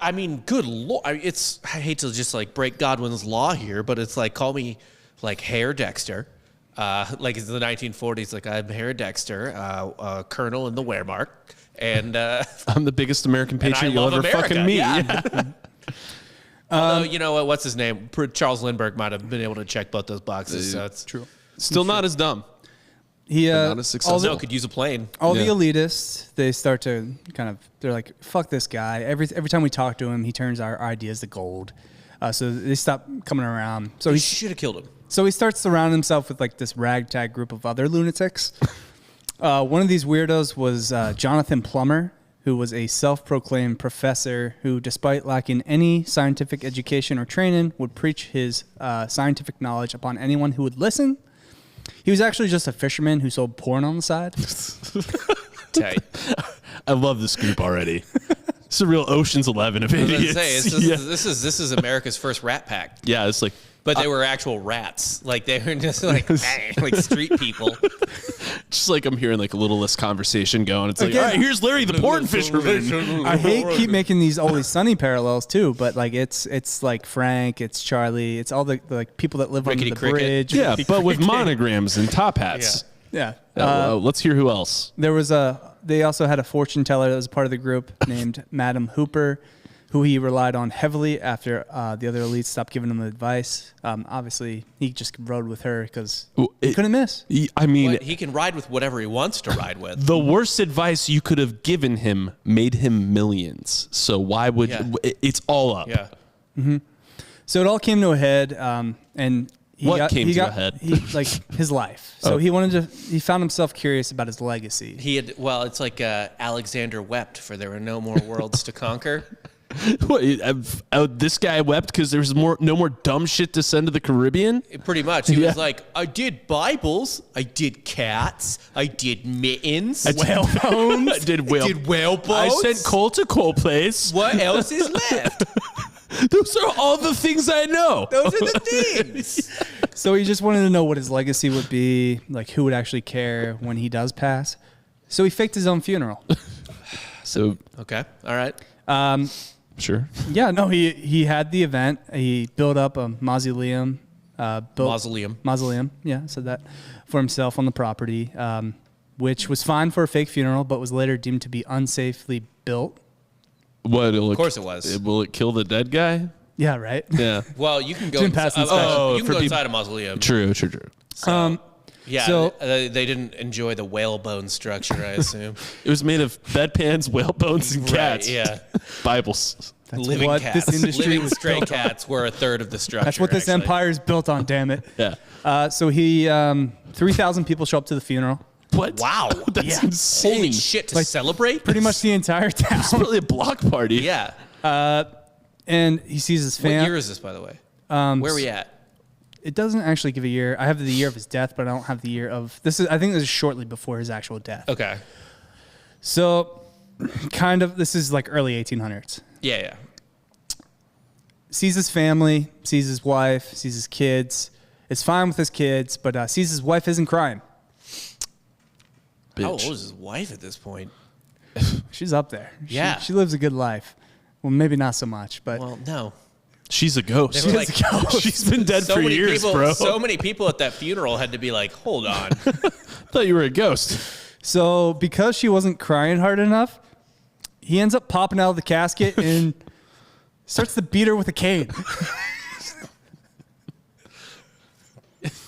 I mean, good Lord, I hate to just like break Godwin's law here, but it's like, call me like Herr Dexter. Like it's the 1940s, like I'm Herr Dexter, colonel in the Wehrmacht. And I'm the biggest American patriot you'll ever America. fucking meet. Yeah. Although, you know what? What's his name? Charles Lindbergh might have been able to check both those boxes. So it's true. Still not as dumb. He not as successful. No, could use a plane. All the elitists, they start to they're like, fuck this guy. Every time we talk to him, he turns our ideas to gold. So they stop coming around. So he should have killed him. So he starts surrounding himself with like this ragtag group of other lunatics. One of these weirdos was Jonathan Plummer, who was a self-proclaimed professor who, despite lacking any scientific education or training, would preach his scientific knowledge upon anyone who would listen. He was actually just a fisherman who sold porn on the side. Tight. I love this group already. It's a real Ocean's 11 of idiots. This is America's first rat pack. Yeah, it's like, but they were actual rats. Like they were just like like street people. Just like I'm hearing like a little less conversation going. It's like, Again, all right, here's Larry the porn fisherman. I hate keep making these Always Sunny parallels too, but like it's like Frank, it's Charlie, it's all the like people that live Rickety under the Cricket. bridge. Yeah, but with monograms and top hats. Yeah. Let's hear who else. They also had a fortune teller that was part of the group named Madam Hooper, who he relied on heavily after the other elites stopped giving him advice. Obviously, he just rode with her because he couldn't miss. I mean, But he can ride with whatever he wants to ride with. the worst advice you could have given him made him millions. So why would it's all up? Yeah. Mm-hmm. So it all came to a head, and a head? Like his life. So he found himself curious about his legacy. It's like Alexander wept for there were no more worlds to conquer. What, this guy wept because there was no more dumb shit to send to the Caribbean? Pretty much. He was like, I did Bibles, I did cats, I did mittens, Whale bones. I did whale bones. I sent coal to coal place. What else is left? Those are all the things I know. Those are the things. So he just wanted to know what his legacy would be, like who would actually care when he does pass. So he faked his own funeral. So Okay. All right. sure. Yeah, no, he had the event. He built up a mausoleum. Mausoleum. Yeah, I said that for himself on the property, which was fine for a fake funeral, but was later deemed to be unsafely built. What? Of course it was. Will it kill the dead guy? Yeah, right. Yeah. Well, you can go Didn't pass inspection. you can go inside a mausoleum. True. Yeah, So- they didn't enjoy the whale bone structure, I assume. It was made of bedpans, whale bones, and cats. Right, yeah. Bibles. That's Living what cats. this industry Living was stray built on. cats were a third of the structure. That's what this actually. empire is built on. Damn it. Yeah. So he 3,000 people show up to the funeral. What? Wow. That's insane. Holy shit, to Like, celebrate? Pretty much the entire town. It's really a block party. Yeah. And he sees his What family. year is this, by the way? Where are we at? It doesn't actually give a year. I have the year of his death, but I don't have the year of this. I think this is shortly before his actual death. Okay. So, kind of, this is like early 1800s. Yeah. Sees his family, sees his wife, sees his kids. Is fine with his kids, but sees his wife isn't crying. Bitch. How old is his wife at this point? She's up there. Yeah. She lives a good life. Well, maybe not so much, but Well, no. She's a ghost. They were like, She's been dead so for many years, people, bro. So many people at that funeral had to be like, hold on. Thought you were a ghost. so because she wasn't crying hard enough, he ends up popping out of the casket and starts to beat her with a cane.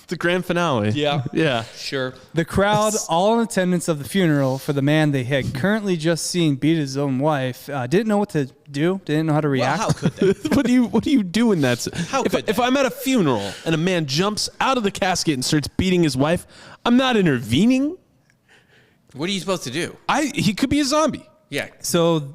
The grand finale. Yeah. Yeah. Sure. The crowd, all in attendance of the funeral for the man they had currently just seen beat his own wife, didn't know what to do, didn't know how to Well, react. how could they? What do you do in that? How if, could if they? I'm at a funeral and a man jumps out of the casket and starts beating his wife, I'm not intervening. What are you supposed to do? He could be a zombie. Yeah. So,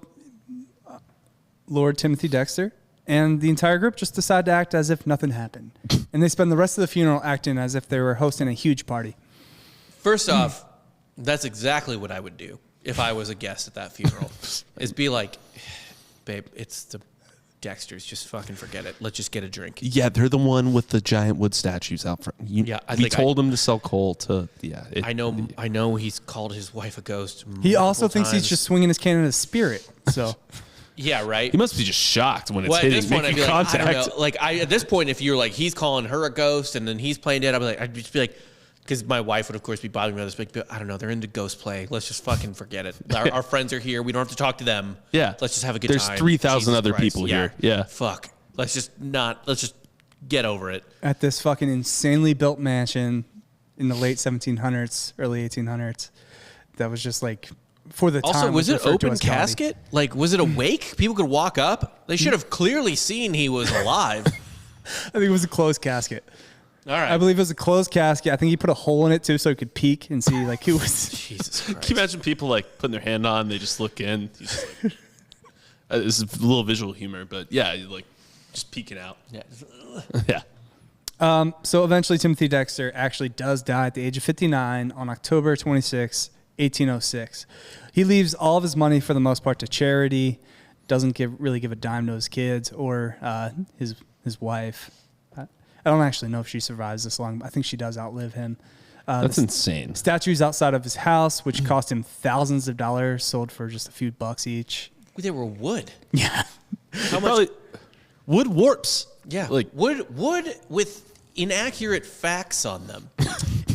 Lord Timothy Dexter and the entire group just decide to act as if nothing happened. And they spend the rest of the funeral acting as if they were hosting a huge party. First off, that's exactly what I would do if I was a guest at that funeral. Is be like, babe, it's the Dexters. Just fucking forget it. Let's just get a drink. Yeah, they're the one with the giant wood statues out front. We told him to sell coal to. Yeah, I know. He's called his wife a ghost. He also multiple thinks he's times. just swinging his cane at a spirit. So, Yeah, right. He must be just shocked when it's Well, at hitting, this point, I'd making be like, contact. I don't know. Like, at this point, if you're like, he's calling her a ghost, and then he's playing dead, I'd just be like, because my wife would, of course, be bothering me about this. But I don't know. They're into ghost play. Let's just fucking forget it. Our friends are here. We don't have to talk to them. Yeah. Let's just have a good There's time. 3,000 Jesus other Christ. people here. Yeah. Fuck. Let's just get over it. at this fucking insanely built mansion in the late 1700s, early 1800s, that was just like, for the time. Also, was it referred to open as gaudy. casket? Like, was it awake? People could walk up. They should have clearly seen he was alive. I think it was a closed casket. All right. I believe it was a closed casket. I think he put a hole in it too so he could peek and see like who was. Jesus Can Christ. you imagine people like putting their hand on? They just look in. He's just like, this is a little visual humor, but yeah, you're like just peeking out. Yeah. Yeah. So eventually Timothy Dexter actually does die at the age of 59 on October 26, 1806. He leaves all of his money for the most part to charity, doesn't really give a dime to his kids or his wife. I don't actually know if she survives this long, but I think she does outlive him. That's insane. Statues outside of his house, which cost him thousands of dollars, sold for just a few bucks each. They were wood. Yeah. How much? Probably wood warps. Yeah. Like wood with inaccurate facts on them.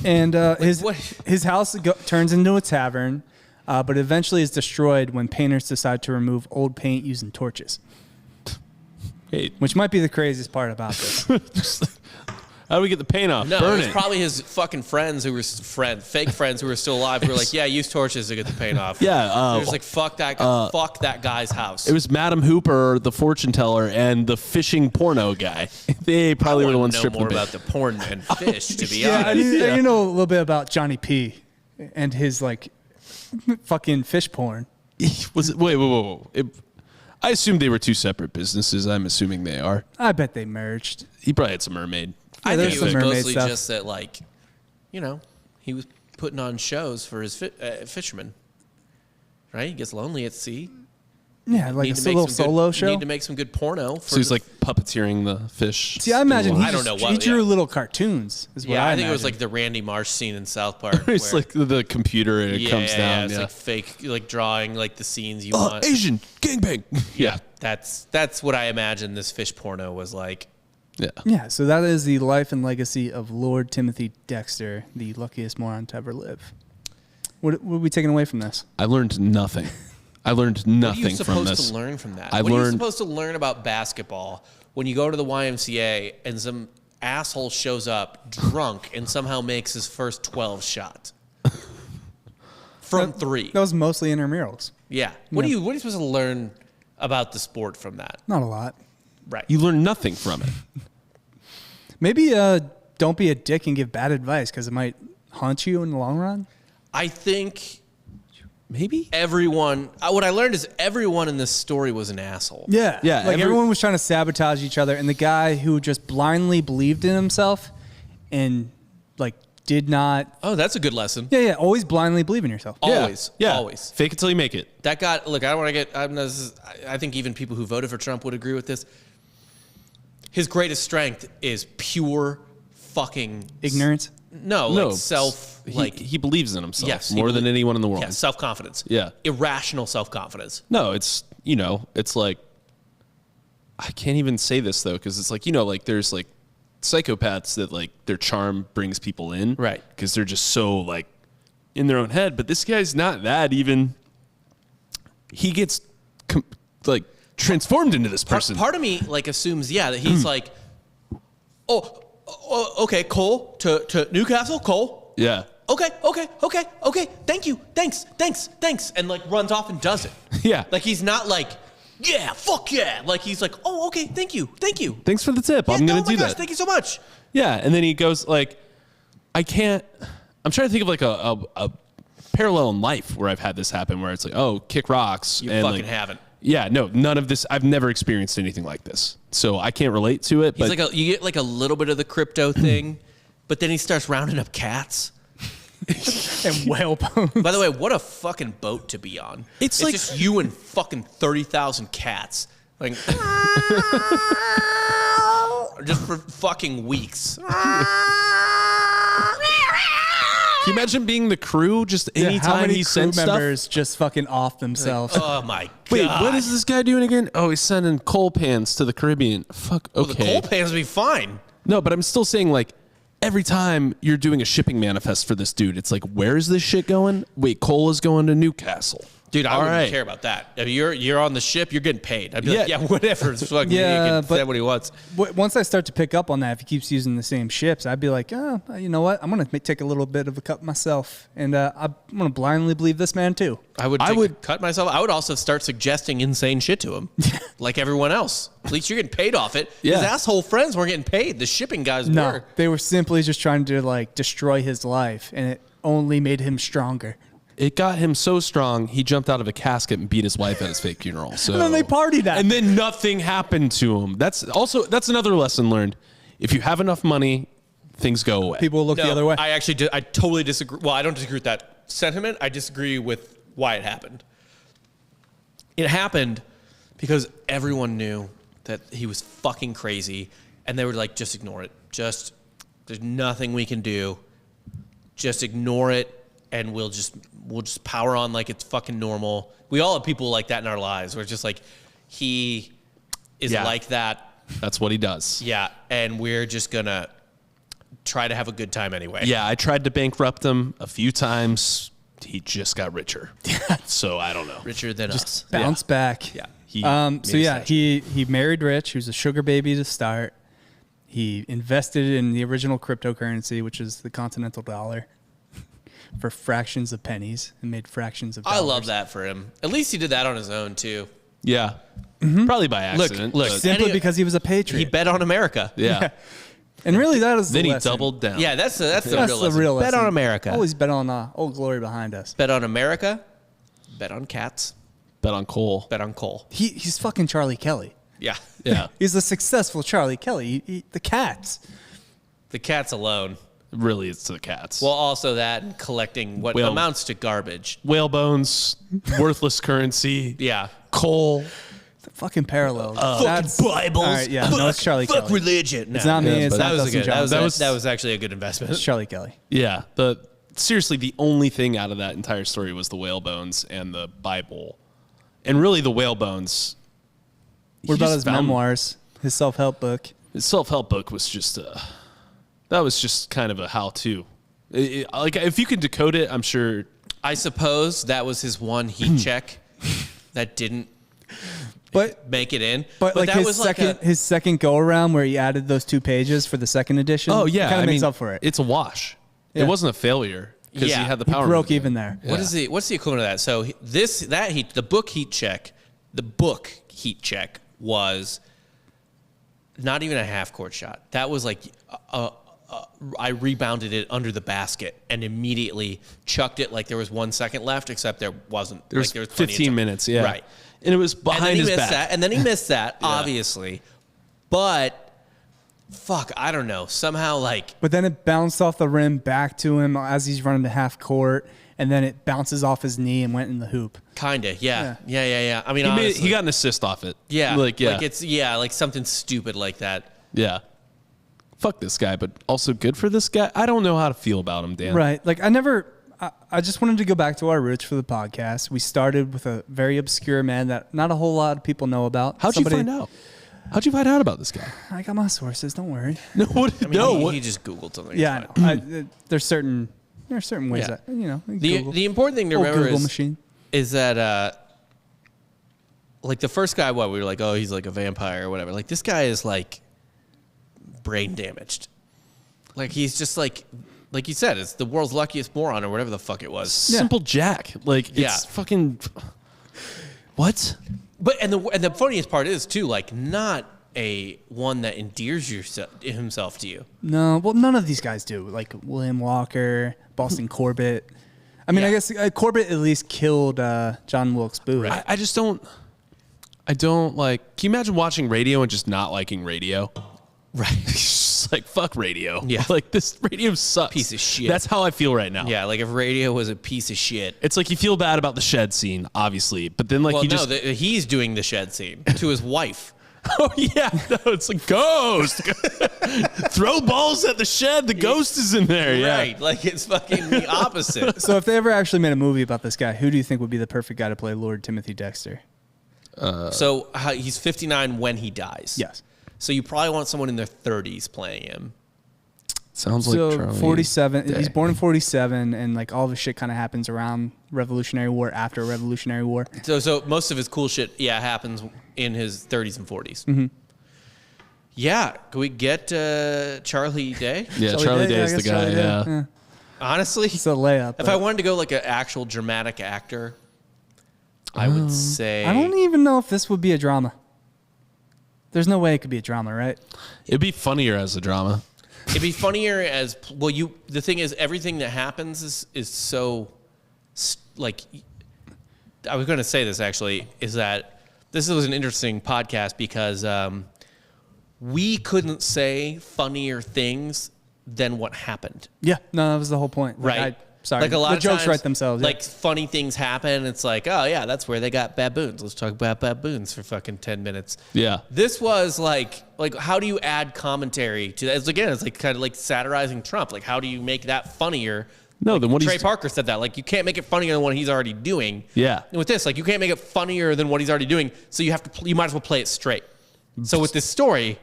And what? his house turns into a tavern, but eventually is destroyed when painters decide to remove old paint using torches, hey, which might be the craziest part about this. how do we get the paint off? No, Burn it was it. probably his fucking friends who were fake friends who were still alive who were like, yeah, use torches to get the paint off. Yeah, They're just like, fuck that guy's house. It was Madam Hooper, the fortune teller, and the fishing porno guy. They probably were the ones know stripping more the about the porn and fish, to be Yeah, honest. I know a little bit about Johnny P. and his like fucking fish porn. Was it? Wait. I assumed they were two separate businesses. I'm assuming they are. I bet they merged. He probably had some mermaid. I there's think it was some mermaid mostly stuff. just that, like, you know, he was putting on shows for his fishermen. Right? He gets lonely at sea. Yeah, like Need a to make little some solo good, show. Need to make some good porno. For So he's like puppeteering the fish. See, I imagine Well, he, I don't know what- he drew yeah. little cartoons. Is what yeah, I I think it was imagine. like the Randy Marsh scene in South Park. It's where- like the computer and it comes down. It's Yeah. like fake, like drawing like the scenes you want. Asian gangbang. Yeah. That's what I imagine this fish porno was like. Yeah. Yeah, so that is the life and legacy of Lord Timothy Dexter, the luckiest moron to ever live. What are we taking away from this? I learned nothing. I learned What are nothing you from supposed this. to learn from that? I What are you learned- supposed to learn about basketball when you go to the YMCA and some asshole shows up drunk and somehow makes his first 12 shot from three? That was mostly intramurals. Yeah. What are you supposed to learn about the sport from that? Not a lot. Right. You learn nothing from it. Maybe don't be a dick and give bad advice because it might haunt you in the long run. I think Maybe. everyone. What I learned is everyone in this story was an asshole. Yeah. Yeah, Like everyone was trying to sabotage each other. And the guy who just blindly believed in himself and like did not. Oh, that's a good lesson. Yeah. Always blindly believe in yourself. Always. Yeah. Always. Fake it till you make it. That guy. Look, I don't want to get. I think even people who voted for Trump would agree with this. His greatest strength is pure fucking Ignorance. No, like self. He believes in himself Yes, more than anyone in the world. Yeah, self-confidence. Yeah. Irrational self-confidence. No, it's, it's like, I can't even say this though, because it's like, like there's like psychopaths that like their charm brings people in. Right. Because they're just so like in their own head. But this guy's not that even. He gets like transformed into this person. Part of me like assumes, that he's like, okay, Cole, to Newcastle, Cole. Yeah. Okay. Thank you. Thanks. And like runs off and does it. Yeah. Like he's not like, yeah, fuck yeah. Like he's like, oh, okay, thank you. Thanks for the tip. Yeah, I'm going oh to do my gosh, that. thank you so much. Yeah. And then he goes like, I'm trying to think of like a parallel in life where I've had this happen where it's like, oh, kick rocks. You and fucking like, haven't. Yeah, no, none of this. I've never experienced anything like this. So I can't relate to it. He's but like, you get like a little bit of the crypto thing, but then he starts rounding up cats. And whale bones. By the way, what a fucking boat to be on. It's like- just you and fucking 30,000 cats. Like, just for fucking weeks. Can you imagine being the crew just anytime how many he crew sends stuff? members just fucking off themselves? Oh my god. Wait, what is this guy doing again? Oh, he's sending coal pans to the Caribbean. Fuck, Well, the okay. coal pans would be fine. No, but I'm still saying like every time you're doing a shipping manifest for this dude, it's like, where is this shit going? Wait, coal is going to Newcastle. Dude, I All wouldn't right. care about that. If you're on the ship, you're getting paid. I'd be like, Yeah. yeah, whatever. It's fucking, Yeah, he can but- say what he wants. Once I start to pick up on that, if he keeps using the same ships, I'd be like, oh, you know what? I'm going to take a little bit of a cut myself. And I'm going to blindly believe this man too. I would cut myself. I would also start suggesting insane shit to him, like everyone else. At least you're getting paid off it. Yeah. His asshole friends weren't getting paid. The shipping guys No, were. they were simply just trying to like destroy his life. And it only made him stronger. It got him so strong, he jumped out of a casket and beat his wife at his fake funeral. So And then they partied at and then nothing happened to him. That's another lesson learned. If you have enough money, things go away. People will look the other way. I actually I totally disagree. Well, I don't disagree with that sentiment. I disagree with why it happened. It happened because everyone knew that he was fucking crazy, and they were like, just ignore it. There's nothing we can do. Just ignore it, and we'll just power on like it's fucking normal. We all have people like that in our lives where it's just like, he is Yeah. like that. That's what he does. Yeah, and we're just gonna try to have a good time anyway. Yeah, I tried to bankrupt him a few times. He just got richer. So I don't know. Richer than us. Bounce back. Yeah. He So made yeah, a he married rich. He was a sugar baby to start. He invested in the original cryptocurrency, which is the Continental dollar, for fractions of pennies and made fractions of dollars. I love that for him. At least he did that on his own too. Yeah. Probably by accident. Look, but- Simply Any- because he was a patriot. He bet on America. yeah. And really, that is the Then he lesson. doubled down. Yeah, that's the That's real the lesson. real Bet lesson. on America. Always bet on Old Glory behind us. Bet on America. Bet on cats. Bet on coal. Bet on coal. He's fucking Charlie Kelly. Yeah. Yeah. He's a successful Charlie Kelly. The cats. The cats alone. Really, it's to the cats. Well, also that and collecting what Well- amounts to garbage. Whale bones, worthless currency, Yeah. coal. The fucking parallels. Bibles. All right, yeah, no, it's Charlie fuck Kelly. religion. It's not me. Yeah, It's but not That was a Dustin good. That was, Johnson. that was actually a good investment. It's Charlie Kelly. Yeah. Seriously, the only thing out of that entire story was the whale bones and the Bible. And really the whale bones. What about his memoirs? His self-help book. His self-help book was just that was just kind of a how-to. Like if you could decode it, I'm sure. I suppose that was his one heat check that didn't But make it in. like that his was second his second go around where he added those 2 pages for the second edition. Oh yeah, kind I of makes mean, up for it. It's a wash. Yeah. It wasn't a failure because Yeah. he had the He power. broke to do it. even there. What's the equivalent of that? So the book heat check was not even a half court shot. That was like I rebounded it under the basket and immediately chucked it like there was 1 second left, except there wasn't. There was, plenty of time. 15 minutes, yeah. Right. And it was behind his back. And then he missed that, Yeah. obviously. But, fuck, I don't know. Somehow, like... But then it bounced off the rim back to him as he's running to half court, and then it bounces off his knee and went in the hoop. Kinda, yeah. I mean, He got an assist off it. Yeah. Like, yeah. Like, it's, like something stupid like that. Yeah. Fuck this guy, but also good for this guy. I don't know how to feel about him, Dan. Right. Like, I just wanted to go back to our roots for the podcast. We started with a very obscure man that not a whole lot of people know about. How'd you find out? How'd you find out about this guy? I got my sources. Don't worry. No, what? I mean, no, he just Googled something. Yeah, I know. There's certain ways Yeah. that, you know. The important thing to remember Google machine. is that, like, the first guy, we were like, oh, he's like a vampire or whatever. Like, this guy is, like, brain damaged. Like, he's just, like you said, it's the world's luckiest moron or whatever the fuck it was. Simple Jack. Like, it's fucking... What? But and the funniest part is, too, like, not a one that endears himself to you. No, well, none of these guys do. Like William Walker, Boston Corbett. I mean, I guess Corbett at least killed John Wilkes Booth. Right. I just don't... I don't like... Can you imagine watching radio and just not liking radio? Right. Just like, fuck radio. Yeah. Like, this radio sucks. Piece of shit. That's how I feel right now. Yeah, like if radio was a piece of shit. It's like you feel bad about the shed scene, obviously, but then like Well, you no, just... he's doing the shed scene to his wife. Oh, yeah. No, it's like, ghost. Throw balls at the shed. The ghost is in there. Yeah. Right. Like it's fucking the opposite. So if they ever actually made a movie about this guy, who do you think would be the perfect guy to play Lord Timothy Dexter? So he's 59 when he dies. Yes. So you probably want someone in their 30s playing him. Sounds So like Charlie 47. Day. He's born in 47, and like all of his shit kind of happens around Revolutionary War, after Revolutionary War. So most of his cool shit, happens in his 30s and 40s. Mm-hmm. Yeah. Can we get Charlie Day? Yeah, Charlie Day I is the guess guy. Charlie Day. Yeah. Honestly, It's a layup. if but I wanted to go like an actual dramatic actor, I would say I don't even know if this would be a drama. There's no way it could be a drama, right? It'd be funnier as a drama. it'd be funnier as well. The thing is, everything that happens is so like. I was going to say this actually is that this was an interesting podcast because we couldn't say funnier things than what happened. Yeah. No, that was the whole point. Like, Right. Sorry. Like a lot the of jokes times, write themselves. Like funny things happen. It's like, oh yeah, that's where they got baboons. Let's talk about baboons for fucking 10 minutes. Yeah. This was like how do you add commentary to that? It's like kind of like satirizing Trump. Like how do you make that funnier? No, like, then what Trey he's... Parker said that. Like you can't make it funnier than what he's already doing. Yeah. And with this, like you can't make it funnier than what he's already doing. So you might as well play it straight. So with this story,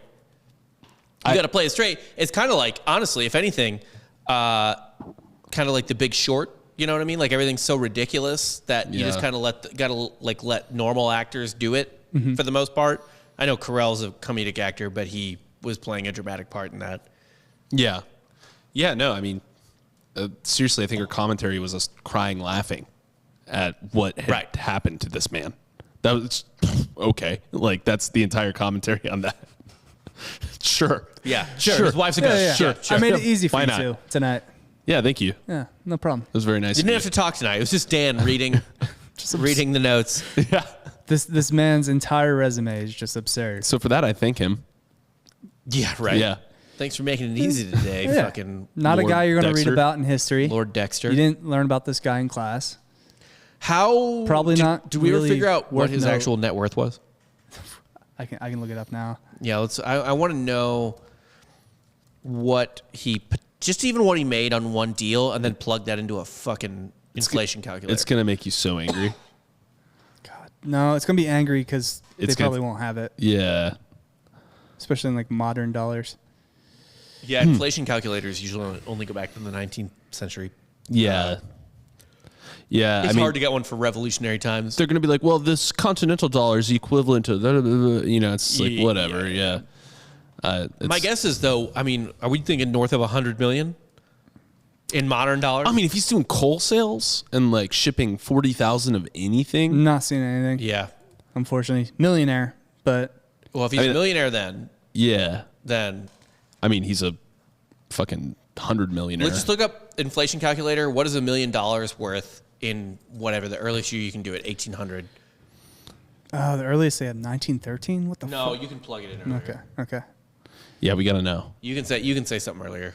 you got to play it straight. It's kind of like, honestly, if anything, kind of like The Big Short. You know what I mean? Like everything's so ridiculous that you just kind of let normal actors do it for the most part. I know Carell's a comedic actor, but he was playing a dramatic part in that. Yeah. Yeah, no, I mean, seriously, I think her commentary was us crying laughing at what had happened to this man. That was okay. Like that's the entire commentary on that. Sure. Yeah, sure. Sure. His wife's a ghost. Yeah. Sure. I made it easy for Why you not? too tonight. Yeah, thank you. It Yeah, no problem. was very nice. Didn't have to talk tonight. It was just Dan reading reading the notes. Yeah. This man's entire resume is just absurd. So for that, I thank him. Yeah, right. Yeah. Thanks for making it easy today, Yeah. fucking Not Lord a guy you're going to read Dexter. about in history. Lord Dexter. You didn't learn about this guy in class. How Probably not Do we ever really figure out what worth his note. actual net worth was? I can look it up now. Yeah, let's. I want to know what just even what he made on one deal, and then plug that into a fucking inflation calculator. It's going to make you so angry. God, no, it's going to be angry because they It's gonna- probably won't have it, Yeah. especially in like modern dollars. Yeah, inflation calculators usually only go back to the 19th century. Yeah. Yeah. It's I mean, hard to get one for revolutionary times. they're going to be like, well, this Continental dollar is equivalent to, it's like, whatever. Yeah. My guess is, though, I mean, are we thinking north of 100 million in modern dollars? I mean, if he's doing coal sales and like shipping 40,000 of anything, Not seeing anything. yeah. Unfortunately, millionaire, but Well, if he's a millionaire, then yeah. then I mean, he's a fucking 100 millionaire. Let's just look up inflation calculator. What is $1 million worth in whatever the earliest year you can do it? 1800. The earliest they had 1913. What the? No, you can plug it in earlier. Okay. Yeah, we got to know. You can say something earlier.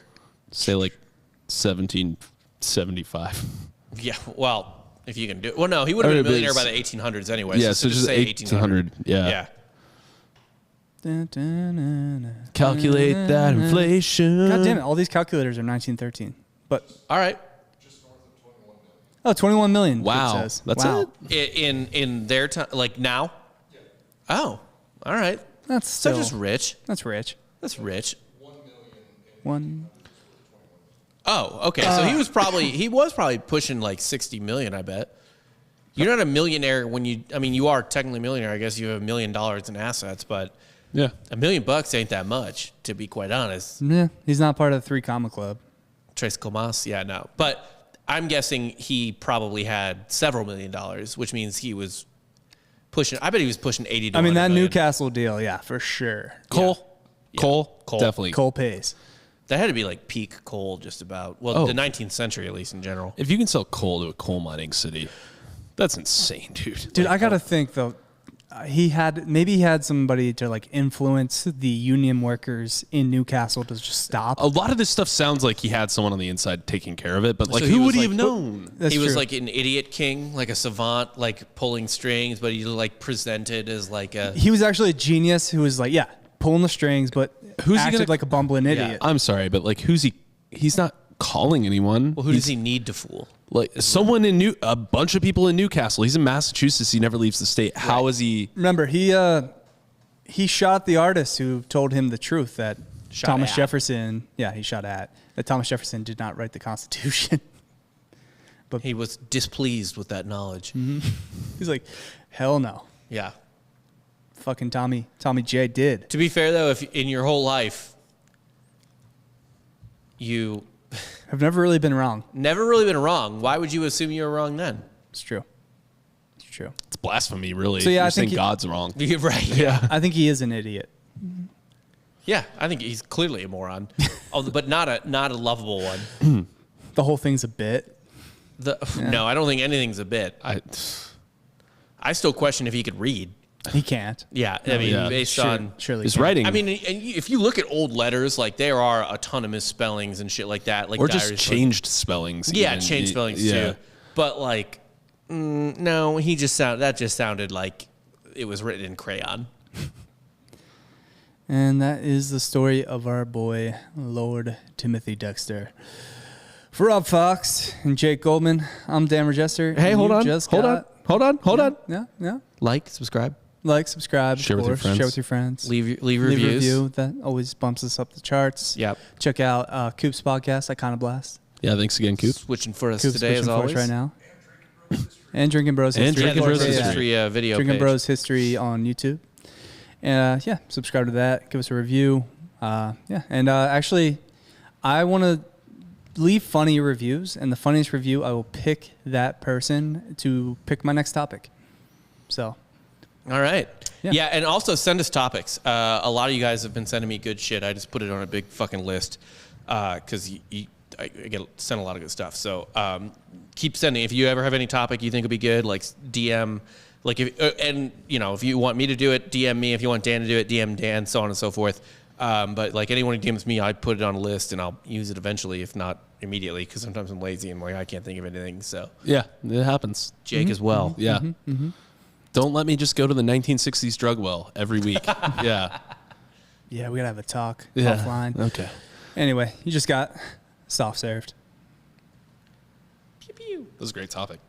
Say like 1775. Yeah, well, if you can do it. Well, no, he would have been a millionaire by the 1800s anyway. Yeah, so just say 1800. Yeah. Da-da-na-na. Calculate that inflation. God damn it! All these calculators are 1913. But All right. oh, 21 million. Wow. It says. That's wow. it? In their time, like now? Yeah. Oh, all right. That's So still, just rich. That's rich. That's rich. One. Oh, okay. So he was probably pushing like 60 million, I bet. You're not a millionaire when you are technically a millionaire. I guess you have $1 million in assets, but Yeah. $1 million ain't that much, to be quite honest. Yeah, he's not part of the 3 Comma Club. Tres Comas? Yeah, no. But I'm guessing he probably had several $1 million, which means he was pushing. I bet he was pushing 80 to I mean, 100 that million. Newcastle deal, yeah, for sure. Coal. Yeah. Coal. Coal. Definitely. Cole pays. That had to be like peak coal, just about. Well, Oh. the 19th century, at least in general. If you can sell coal to a coal mining city, that's insane, dude. Dude, I gotta think though. He had somebody to like influence the union workers in Newcastle to just stop. A lot of this stuff sounds like he had someone on the inside taking care of it, but like, So he who was would he like- have known? That's He was true. like an idiot king, like a savant, like pulling strings, but he like presented as like a. He was actually a genius who was like, yeah, pulling the strings, but Who's he acted gonna- like a bumbling idiot. I'm sorry, but like, who's he? He's not calling anyone. Well, who does he need to fool? Like someone in a bunch of people in Newcastle. He's in Massachusetts. He never leaves the state. How is he? Remember, he shot the artist who told him the truth that Thomas at. Jefferson. Yeah, he shot at that Thomas Jefferson did not write the Constitution. He was displeased with that knowledge. He's like, hell no, Yeah. fucking Tommy J did. To be fair, though, if in your whole life you I've never really been wrong. never really been wrong, why would you assume you were wrong then? It's true. It's true. It's blasphemy, really. So, yeah, You're I think saying he- God's wrong. You're right. Yeah. I think he is an idiot. Yeah, I think he's clearly a moron, but not a lovable one. The whole thing's a bit. No, I don't think anything's a bit. I still question if he could read. He can't. Yeah, I mean, yeah. based Sure, on surely His can't. writing, I mean, and if you look at old letters, like there are a ton of misspellings and shit like that, like or just diaries, changed spellings. yeah, even. changed spellings Yeah. too. But like, no, he just sounded like it was written in crayon. And that is the story of our boy, Lord Timothy Dexter. For Rob Fox and Jake Goldman, I'm Dan Regester. Hey, and hold you on. just Hold on. got- Hold on. Yeah. Like, subscribe, Like, subscribe, Share of with your course. friends. Share with your friends. leave Leave a reviews. review. That always bumps us up the charts. Yep. Check out Coop's podcast, Iconoblast. Yeah, thanks again, Coop. Switching for us Coop's today as pushing for us always. right now. And Drinking Bros And History. Yeah, Drinking the Bros Bros History. History video Drinking page. Bros History on YouTube. Yeah, subscribe to that. Give us a review. And actually, I want to leave funny reviews, and the funniest review, I will pick that person to pick my next topic. So, All right. Yeah. Yeah, and also send us topics. A lot of you guys have been sending me good shit. I just put it on a big fucking list because I get sent a lot of good stuff. So keep sending. If you ever have any topic you think would be good, like DM. Like if you want me to do it, DM me. If you want Dan to do it, DM Dan. So on and so forth. But like anyone who DMs me, I put it on a list and I'll use it eventually, if not immediately, because sometimes I'm lazy and like I can't think of anything. So Yeah, it happens. Jake as well. Yeah. Don't let me just go to the 1960s drug well every week. Yeah. yeah, we got to have a talk Yeah. offline. Okay. Anyway, you just got soft served. Pew pew. That was a great topic.